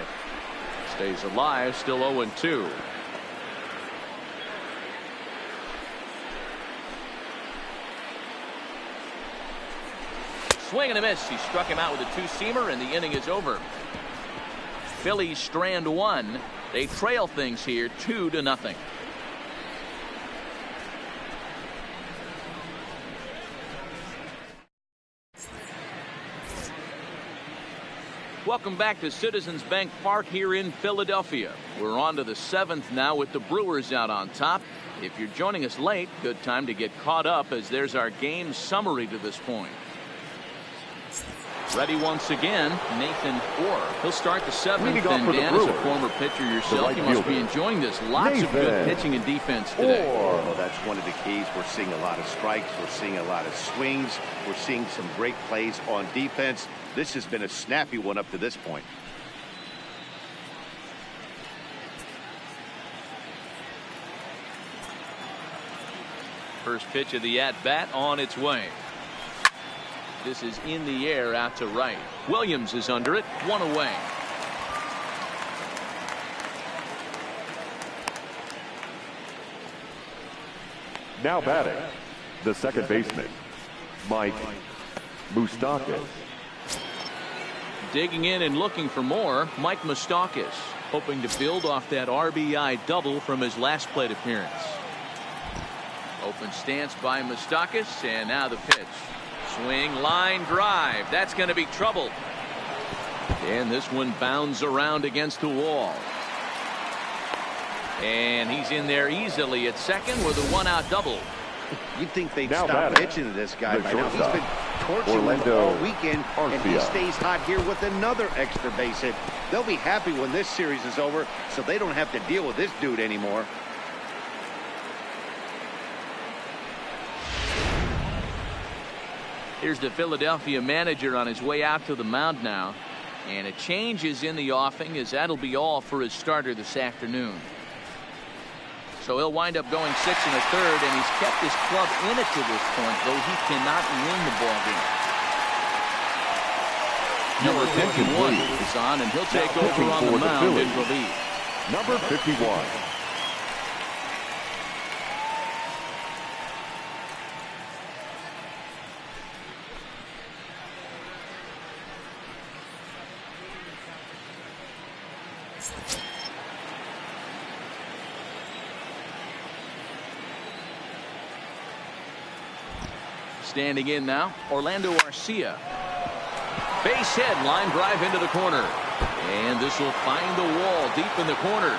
S1: Stays alive, still 0-2. Swing and a miss. He struck him out with a 2-seamer, and the inning is over. Phillies strand 1. They trail things here 2-0. Welcome back to Citizens Bank Park here in Philadelphia. We're on to the 7th now with the Brewers out on top. If you're joining us late, good time to get caught up as there's our game summary to this point. Ready once again, Nathan Orr. He'll start the 7th, and Dan, as a former pitcher yourself, you must be enjoying this. Lots of good pitching and defense today.
S2: Well, that's one of the keys. We're seeing a lot of strikes. We're seeing a lot of swings. We're seeing some great plays on defense. This has been a snappy one up to this point.
S1: First pitch of the at-bat on its way. This is in the air out to right. Williams is under it, 1 away.
S3: Now batting, the second baseman, Mike Moustakas.
S1: Digging in and looking for more, Mike Moustakas, hoping to build off that RBI double from his last plate appearance. Open stance by Moustakas, and now the pitch. Swing, line drive. That's going to be trouble. And this one bounds around against the wall. And he's in there easily at second with a one-out double.
S2: You'd think they'd
S3: Now
S2: stop
S3: batting,
S2: pitching to this guy
S3: the
S2: by now. He's
S3: shortstop,
S2: been torching them all weekend, and he stays hot here with another extra base hit. They'll be happy when this series is over, so they don't have to deal with this dude anymore.
S1: Here's the Philadelphia manager on his way out to the mound now. And a change is in the offing, as that'll be all for his starter this afternoon. So he'll wind up going 6 1/3, and he's kept his club in it to this point, though he cannot win the ball game. Number 51 is on, and he'll take over on the mound in relief.
S3: Number 51.
S1: Standing in now, Orlando Arcia. Base hit, line drive into the corner. And this will find the wall deep in the corner.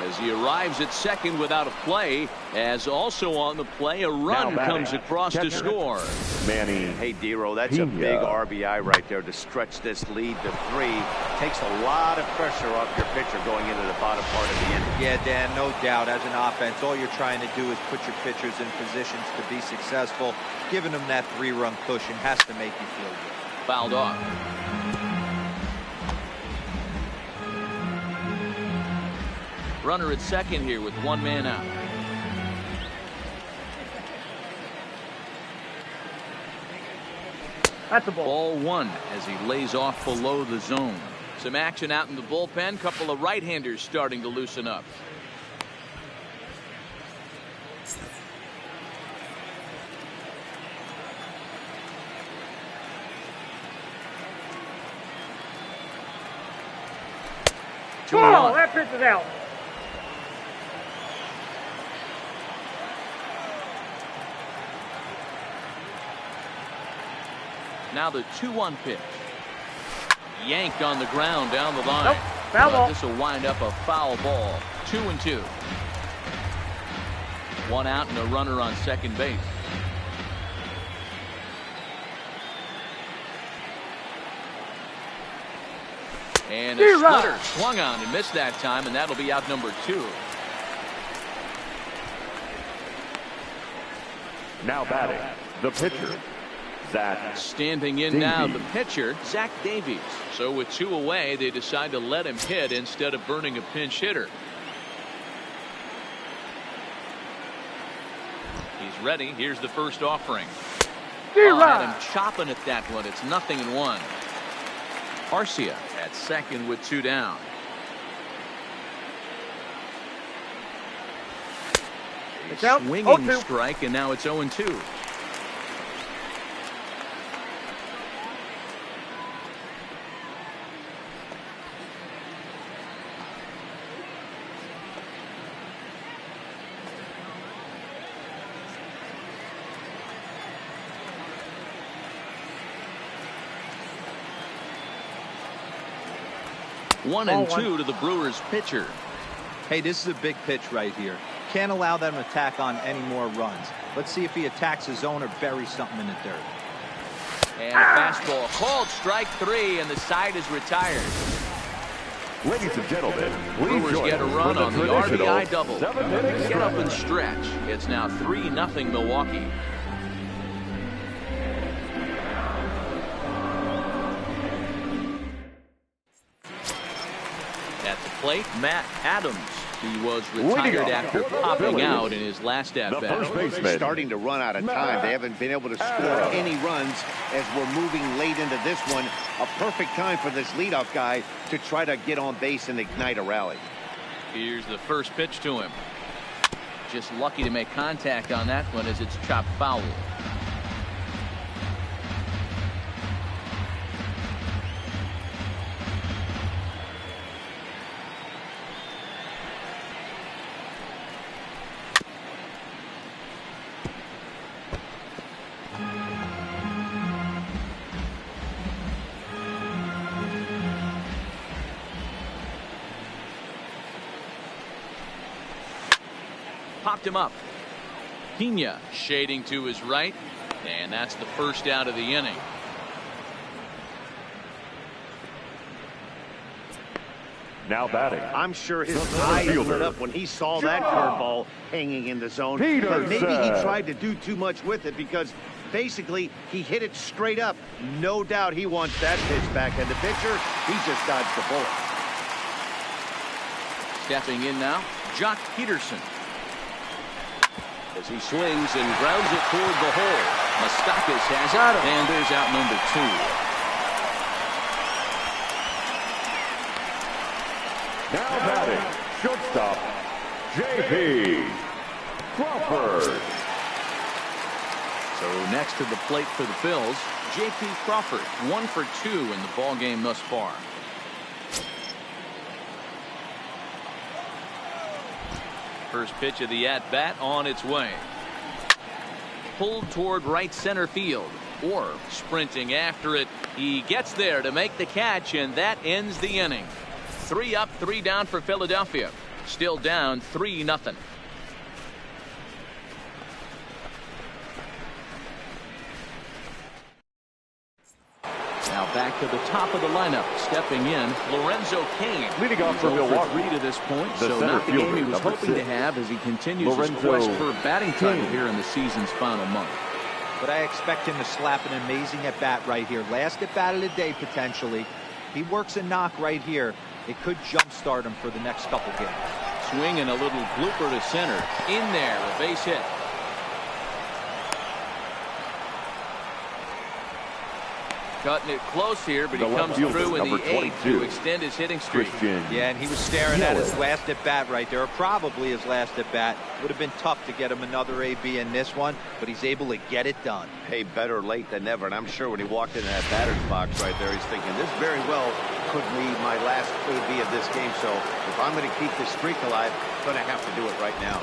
S1: As he arrives at second without a play, as also on the play, a run comes across to score.
S3: Manny.
S5: Hey, Dero, that's a big RBI right there to stretch this lead to 3. Takes a lot of pressure off your pitcher going into the bottom part of the inning.
S4: Yeah, Dan, no doubt. As an offense, all you're trying to do is put your pitchers in positions to be successful. Giving them that 3-run cushion has to make you feel good.
S1: Fouled off. Runner at second here with one man out.
S8: That's a ball.
S1: Ball 1 as he lays off below the zone. Some action out in the bullpen. Couple of right-handers starting to loosen up.
S8: Oh, that pitch is out.
S1: Now the 2-1 pitch. Yanked on the ground down the line.
S8: Nope, foul ball.
S1: This will wind up a foul ball. 2-2. 1 out and a runner on second base. And a splitter swung on and missed that time, and that'll be out number 2.
S3: Now batting, the pitcher, Zach.
S1: Standing in now, the pitcher, Zach Davies. So with 2 away, they decide to let him hit instead of burning a pinch hitter. He's ready. Here's the first offering. Had him chopping at that one. It's 0-1. Arcia at second with 2 down.
S8: It's out.
S1: Swinging strike, and now it's 0-2. One and 2 to the Brewers pitcher.
S4: Hey, this is a big pitch right here. Can't allow them to tack on any more runs. Let's see if he attacks his zone or buries something in the dirt.
S1: And a fastball called strike 3, and the side is retired.
S3: Ladies and gentlemen,
S1: Brewers get a run on the RBI double.
S3: 7-inning
S1: Get up and stretch. It's now 3-0 Milwaukee. At the plate, Matt Adams. He was retired after popping out in his last at-bat.
S2: Starting to run out of time. They haven't been able to score any runs as we're moving late into this one. A perfect time for this leadoff guy to try to get on base and ignite a rally.
S1: Here's the first pitch to him. Just lucky to make contact on that one as it's chopped foul. popped him up. Pena shading to his right, and that's the first out of the inning.
S3: Now batting.
S2: I'm sure his eyes lit up when he saw that curveball hanging in the zone. But maybe he tried to do too much with it because basically he hit it straight up. No doubt he wants that pitch back. And the pitcher, he just dodged the bullet.
S1: Stepping in now, Jock Peterson.
S6: As he swings and grounds it toward the hole.
S1: Moustakas has it, and there's out number 2.
S3: Now batting, shortstop, J.P. Crawford.
S1: So next to the plate for the Phils, J.P. Crawford, 1 for 2 in the ball game thus far. First pitch of the at-bat on its way. Pulled toward right center field, or sprinting after it. He gets there to make the catch, and that ends the inning. 3 up, 3 down for Philadelphia. Still down 3-0. Now back to the top of the lineup. Stepping in, Lorenzo Cain.
S3: Leading off for Milwaukee.
S1: 3 to this point,
S3: The
S1: so
S3: center
S1: not the game he
S3: fielder,
S1: was
S3: number
S1: hoping
S3: 6.
S1: to have as he continues his
S3: Lorenzo
S1: quest for batting title
S3: Cain.
S1: here in the season's final month.
S4: But I expect him to slap an amazing at-bat right here. Last at-bat of the day, potentially. He works a knock right here. It could jumpstart him for the next couple games.
S1: Swing and a little blooper to center. In there, a base hit. Cutting it close here, but he
S3: The left
S1: comes
S3: fielder,
S1: through in
S3: number
S1: the 8th
S3: 22.
S1: to extend his hitting streak.
S4: Yeah, and he was staring at his last at-bat right there, or probably his last at-bat. Would have been tough to get him another AB in this one, but he's able to get it done.
S2: Hey, better late than never. And I'm sure when he walked into that batter's box right there, he's thinking, this very well could be my last AB of this game. So if I'm going to keep this streak alive, I'm going to have to do it right now.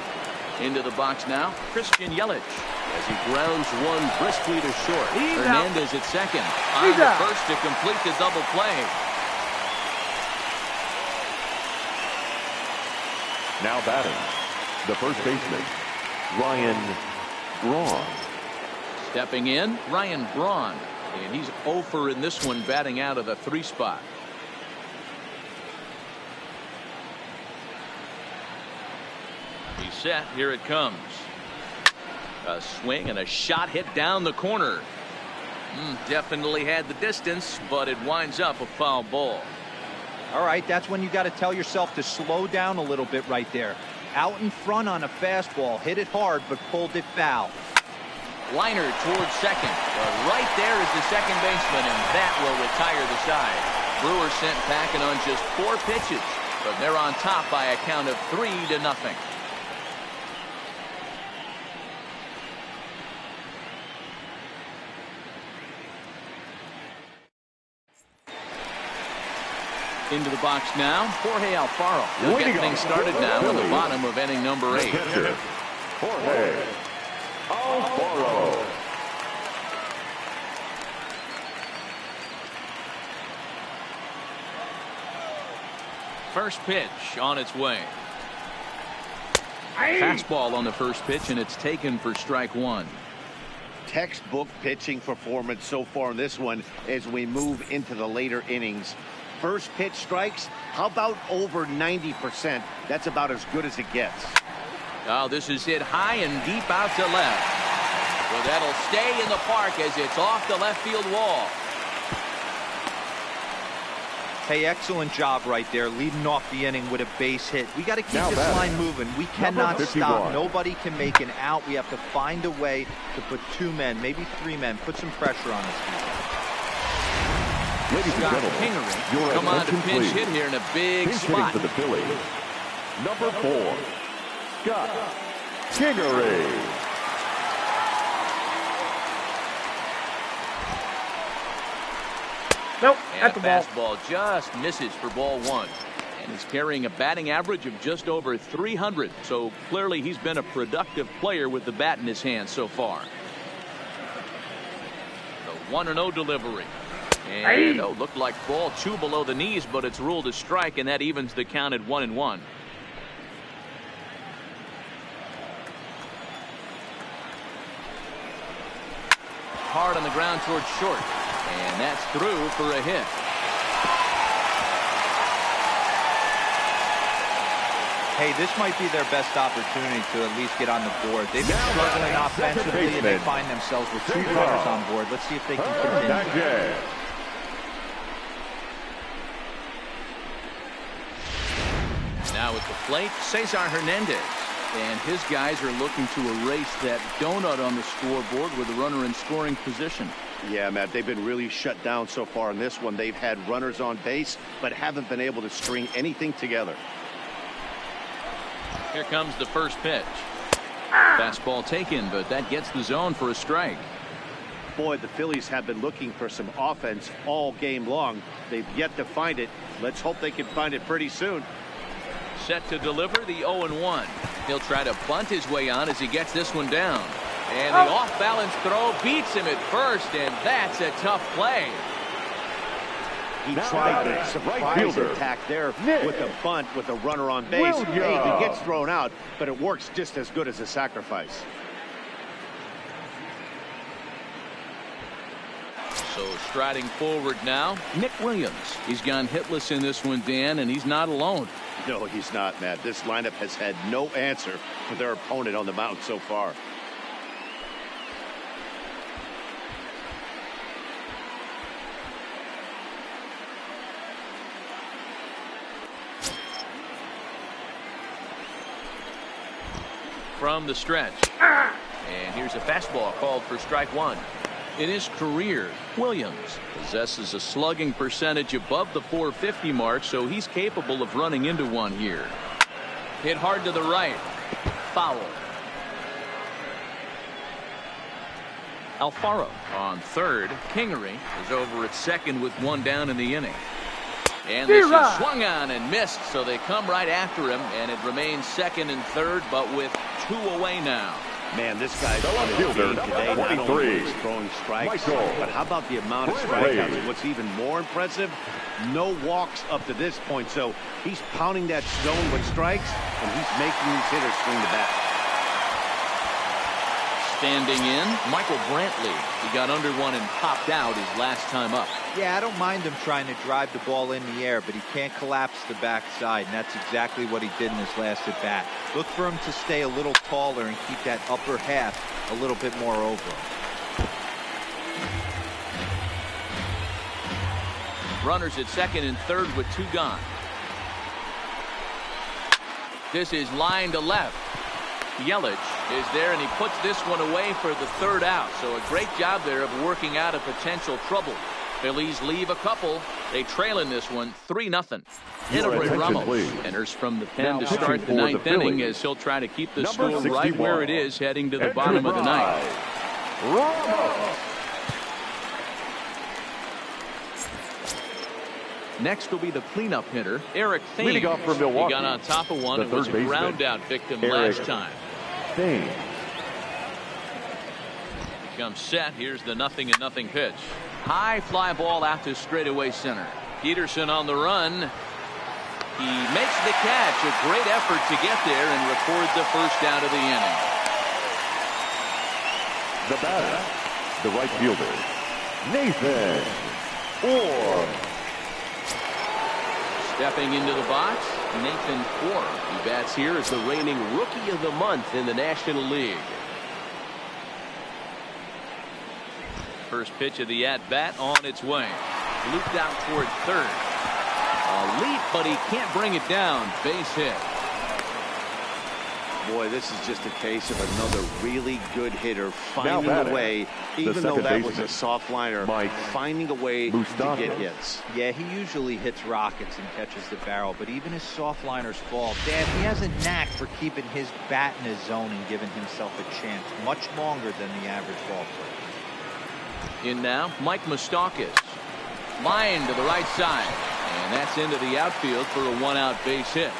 S1: Into the box now, Christian Yelich.
S6: As he grounds one briskly to short.
S1: Hernandez at second. On the first to complete the double play.
S3: Now batting, the first baseman, Ryan Braun.
S1: Stepping in, Ryan Braun. And he's 0 for in this one, batting out of the 3 spot. He's set. Here it comes. A swing and a shot hit down the corner. Definitely had the distance, but it winds up a foul ball.
S4: All right, that's when you got to tell yourself to slow down a little bit right there. Out in front on a fastball, hit it hard, but pulled it foul.
S1: Liner towards second. But right there is the second baseman, and that will retire the side. Brewers sent packing on just 4 pitches, but they're on top by a count of 3-0. Into the box now, Jorge Alfaro. He'll get things started now in the bottom of inning number 8.
S3: Jorge Alfaro.
S1: First pitch on its way. Fastball on the first pitch, and it's taken for strike 1.
S2: Textbook pitching performance so far in this one as we move into the later innings. First pitch strikes, how about over 90%? That's about as good as it gets.
S1: Oh, this is hit high and deep out to left. Well, that'll stay in the park as it's off the left field wall.
S4: Hey, excellent job right there, leading off the inning with a base hit. We got to keep this line moving. We cannot stop. Nobody can make an out. We have to find a way to put 2 men, maybe 3 men, put some pressure on this team.
S3: Ladies and gentlemen, your
S1: come on to
S3: attention,
S1: pinch
S3: please.
S1: hit here in a big
S3: Pinch
S1: spot.
S3: hitting for the Phillies, number 4, Scott Kingery.
S8: Nope,
S1: And
S8: that's
S1: a
S8: the ball.
S1: fastball just misses for ball 1. And he's carrying a batting average of just over 300. So clearly he's been a productive player with the bat in his hand so far. The 1-0 delivery. And looked like ball 2 below the knees, but it's ruled a strike, and that evens the count at 1-1. hard on the ground towards short. And that's through for a hit.
S4: Hey, this might be their best opportunity to at least get on the board. They've been struggling offensively, and they find themselves with 2 runners on board. Let's see if they can continue.
S1: Now at the plate, Cesar Hernandez. And his guys are looking to erase that donut on the scoreboard with a runner in scoring position.
S2: Yeah, Matt, they've been really shut down so far in this one. They've had runners on base, but haven't been able to string anything together.
S1: Here comes the first pitch. Fastball taken, but that gets the zone for a strike.
S2: Boy, the Phillies have been looking for some offense all game long. They've yet to find it. Let's hope they can find it pretty soon.
S1: Set to deliver the 0-1. He'll try to bunt his way on as he gets this one down. And the off-balance throw beats him at first, and that's a tough play.
S2: He tried the surprise attack there with a bunt with a runner on base. Hey, he gets thrown out, but it works just as good as a sacrifice.
S1: So striding forward now, Nick Williams. He's gone hitless in this one, Dan, and he's not alone.
S2: No, he's not, Matt. This lineup has had no answer for their opponent on the mound so far.
S1: From the stretch. And here's a fastball called for strike 1. In his career, Williams possesses a slugging percentage above the .450 mark, so he's capable of running into one here. Hit hard to the right. Foul. Alfaro on third. Kingery is over at second with 1 down in the inning. And this is swung on and missed, so they come right after him, and it remains second and third, but with 2 away now.
S2: Man, this guy's on his game today. Not only is he throwing strikes, but how about the amount of strikeouts? And what's even more impressive, no walks up to this point. So he's pounding that stone with strikes, and he's making these hitters swing the bat.
S1: Standing in, Michael Brantley. He got under one and popped out his last time up.
S4: Yeah, I don't mind him trying to drive the ball in the air, but he can't collapse the backside, and that's exactly what he did in his last at bat. Look for him to stay a little taller and keep that upper half a little bit more over him.
S1: Runners at second and third with 2 gone. This is line to left. Yelich is there, and he puts this one away for the 3rd out. So a great job there of working out a potential trouble. Phillies leave a couple. They trail in this one 3-0. Ramos enters from the pen to start the 9th inning as he'll try to keep the score right where it is heading to the bottom of the 9th. Next will be the cleanup hitter, Eric Thames.
S3: Leading off for Milwaukee.
S1: He got on top of one and was a ground out victim last time.
S3: Thames.
S1: Comes set. Here's the 0-0 pitch. High fly ball out to straightaway center. Peterson on the run. He makes the catch. A great effort to get there and record the 1st out of the inning.
S3: The batter, the right fielder, Nathan Orr.
S1: Stepping into the box, Nathan Orr. He bats here as the reigning Rookie of the Month in the National League. First pitch of the at-bat on its way. Looped out toward third. A leap, but he can't bring it down. Base hit.
S2: Boy, this is just a case of another really good hitter finding a way, even though that was a soft liner, finding a way to get hits.
S4: Yeah, he usually hits rockets and catches the barrel, but even his soft liners fall. Dan, he has a knack for keeping his bat in his zone and giving himself a chance much longer than the average ball player.
S1: In now, Mike Moustakas. Line to the right side. And that's into the outfield for a 1-out base hit.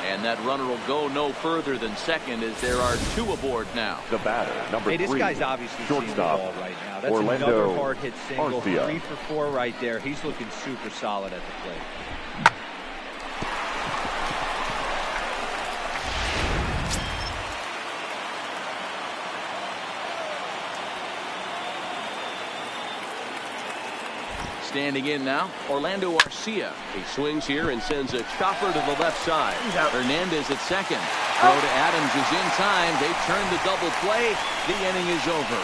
S1: And that runner will go no further than second as there are 2 aboard now.
S3: The batter, number 3.
S4: Hey, this guy's obviously seeing the ball right now. That's
S3: Orlando
S4: another hard hit single.
S3: Arcia.
S4: 3 for 4 right there. He's looking super solid at the plate.
S1: Standing in now, Orlando Arcia.
S6: He swings here and sends a chopper to the left side.
S1: Hernandez at second. Throw to Adams is in time. They turn the double play. The inning is over.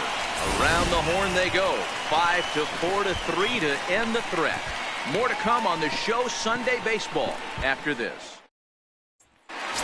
S1: Around the horn they go. 5-4 to 3 to end the threat. More to come on the show Sunday Baseball after this.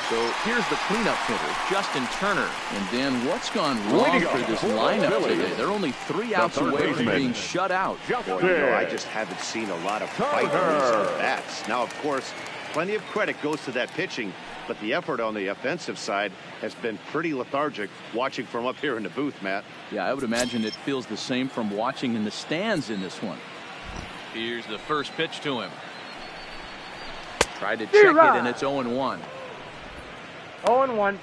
S1: So here's the cleanup hitter, Justin Turner. And Dan, what's gone wrong for this lineup today? They're only 3 outs away from being shut out.
S2: Boy, I just haven't seen a lot of fight on these bats. Now, of course, plenty of credit goes to that pitching, but the effort on the offensive side has been pretty lethargic watching from up here in the booth, Matt.
S1: Yeah, I would imagine it feels the same from watching in the stands in this one. Here's the first pitch to him. Tried to check it, and it's 0-1.
S8: 0-1.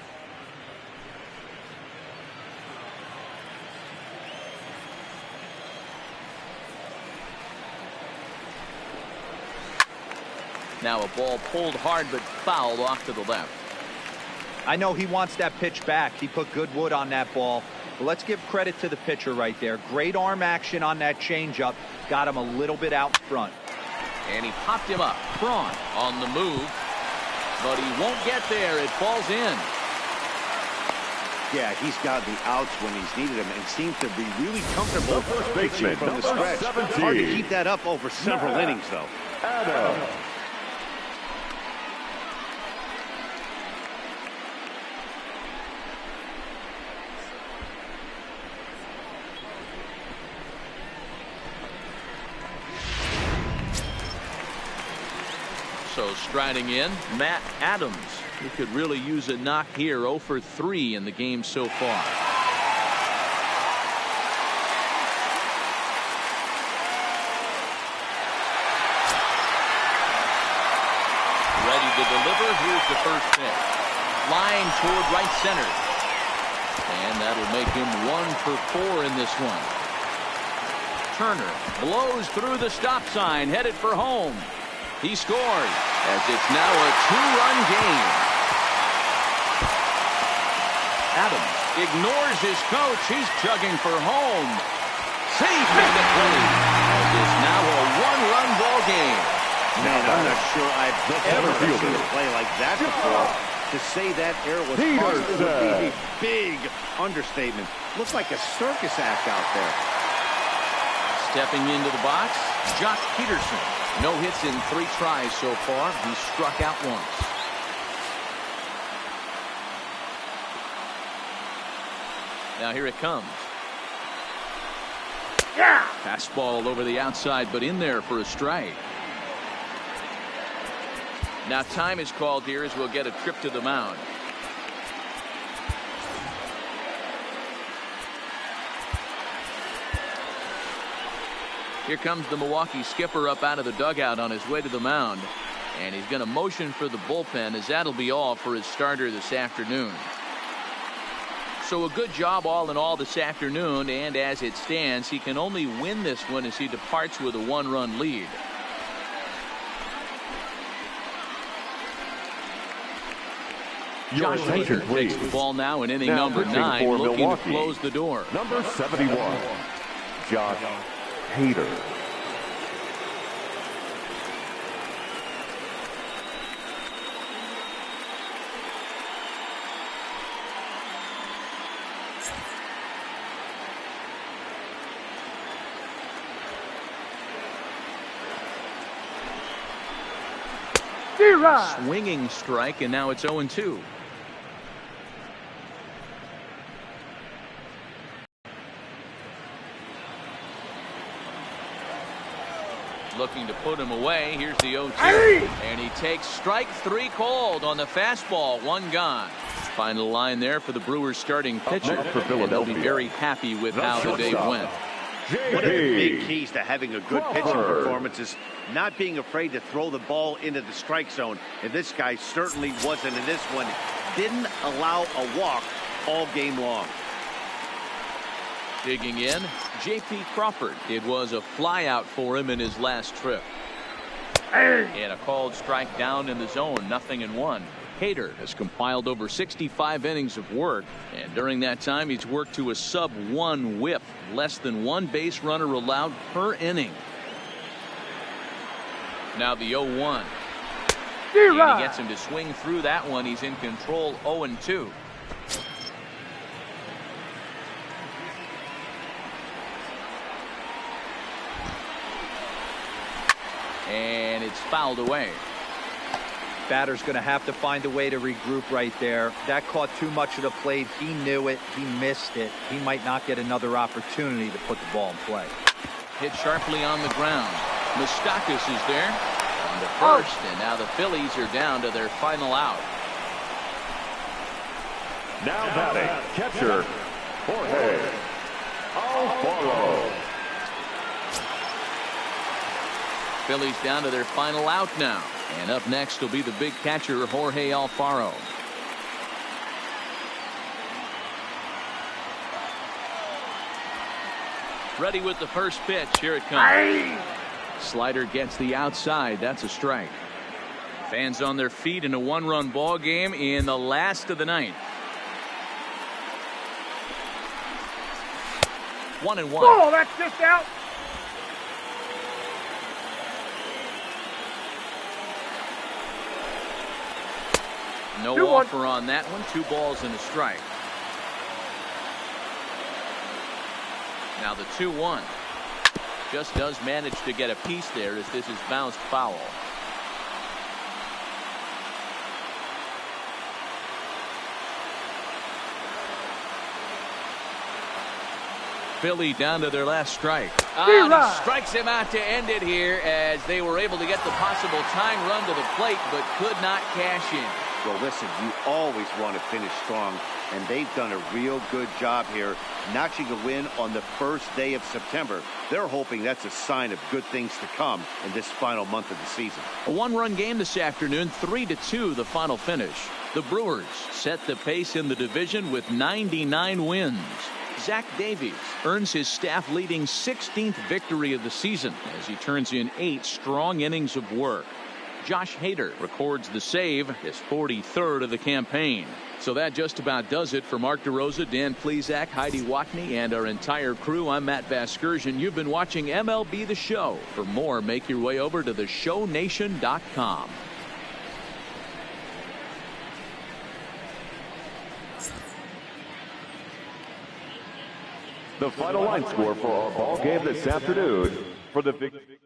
S1: Now a ball pulled hard but fouled off to the left.
S4: I know he wants that pitch back. He put good wood on that ball. But let's give credit to the pitcher right there. Great arm action on that changeup. Got him a little bit out front.
S1: And he popped him up. Braun on the move. But he won't get there. It falls in.
S2: Yeah, he's got the outs when he's needed them and seems to be really comfortable pitching from the stretch.
S3: 17.
S2: Hard to keep that up over several innings, though.
S3: Adams.
S1: So striding in, Matt Adams. He could really use a knock here. 0 for 3 in the game so far. Ready to deliver. Here's the first pitch. Line toward right center. And that'll make him 1 for 4 in this one. Turner blows through the stop sign, headed for home. He scores as it's now a 2-run game. Adams ignores his coach. He's chugging for home. Safe at the plate. As it's now a 1-run ball game.
S2: Man, I'm not sure I've ever seen a play like that before. To say that error was possible would be a big understatement. Looks like a circus act out there.
S1: Stepping into the box, Jock Peterson. No hits in 3 tries so far. He struck out once. Now here it comes.
S8: Yeah.
S1: Fastball over the outside, but in there for a strike. Now time is called here as we'll get a trip to the mound. Here comes the Milwaukee skipper up out of the dugout on his way to the mound. And he's going to motion for the bullpen, as that'll be all for his starter this afternoon. So a good job all in all this afternoon, and as it stands, he can only win this one as he departs with a 1-run lead. Josh Hader takes the ball now in inning number 9, looking
S3: Milwaukee,
S1: to close the door.
S3: Number 71, Josh Hader.
S1: Swinging strike, and now it's 0-2. Looking to put him away. Here's the 0-2. And he takes strike 3 called on the fastball. 1 gone. Final line there for the Brewers starting pitcher.
S3: For Philadelphia.
S1: They'll be very happy with how the day went.
S2: One of the big keys to having a good pitching performance is not being afraid to throw the ball into the strike zone. And this guy certainly wasn't in this one. Didn't allow a walk all game long.
S1: Digging in, J.P. Crawford. It was a fly out for him in his last trip. And a called strike down in the zone, 0-1. Hader has compiled over 65 innings of work, and during that time he's worked to a sub-1 whip, less than 1 base runner allowed per inning. Now the 0-1. And he gets him to swing through that one. He's in control, 0-2. And it's fouled away.
S4: Batter's going to have to find a way to regroup right there. That caught too much of the plate. He knew it. He missed it. He might not get another opportunity to put the ball in play.
S1: Hit sharply on the ground. Moustakas is there on the first, and now the Phillies are down to their final out.
S3: Now batting, catcher, Jorge Alfaro.
S1: Phillies down to their final out now. And up next will be the big catcher, Jorge Alfaro. Ready with the first pitch. Here it comes. Slider gets the outside. That's a strike. Fans on their feet in a one-run ball game in the last of the ninth. 1-1.
S8: Oh, that's just out.
S1: No
S8: 2-1.
S1: offer on that one. 2 balls and a strike. Now the 2-1. Just does manage to get a piece there as this is bounced foul. Philly down to their last strike. And he strikes him out to end it here as they were able to get the possible tying run to the plate but could not cash in.
S2: Well, listen, you always want to finish strong, and they've done a real good job here notching a win on the first day of September. They're hoping that's a sign of good things to come in this final month of the season.
S1: A one-run game this afternoon, 3-2 the final finish. The Brewers set the pace in the division with 99 wins. Zach Davies earns his staff-leading 16th victory of the season as he turns in 8 strong innings of work. Josh Hader records the save, his 43rd of the campaign. So that just about does it for Mark DeRosa, Dan Plesac, Heidi Watney, and our entire crew. I'm Matt Vasgersian. You've been watching MLB The Show. For more, make your way over to theshownation.com.
S3: The final line score for our ball game this afternoon for the victory.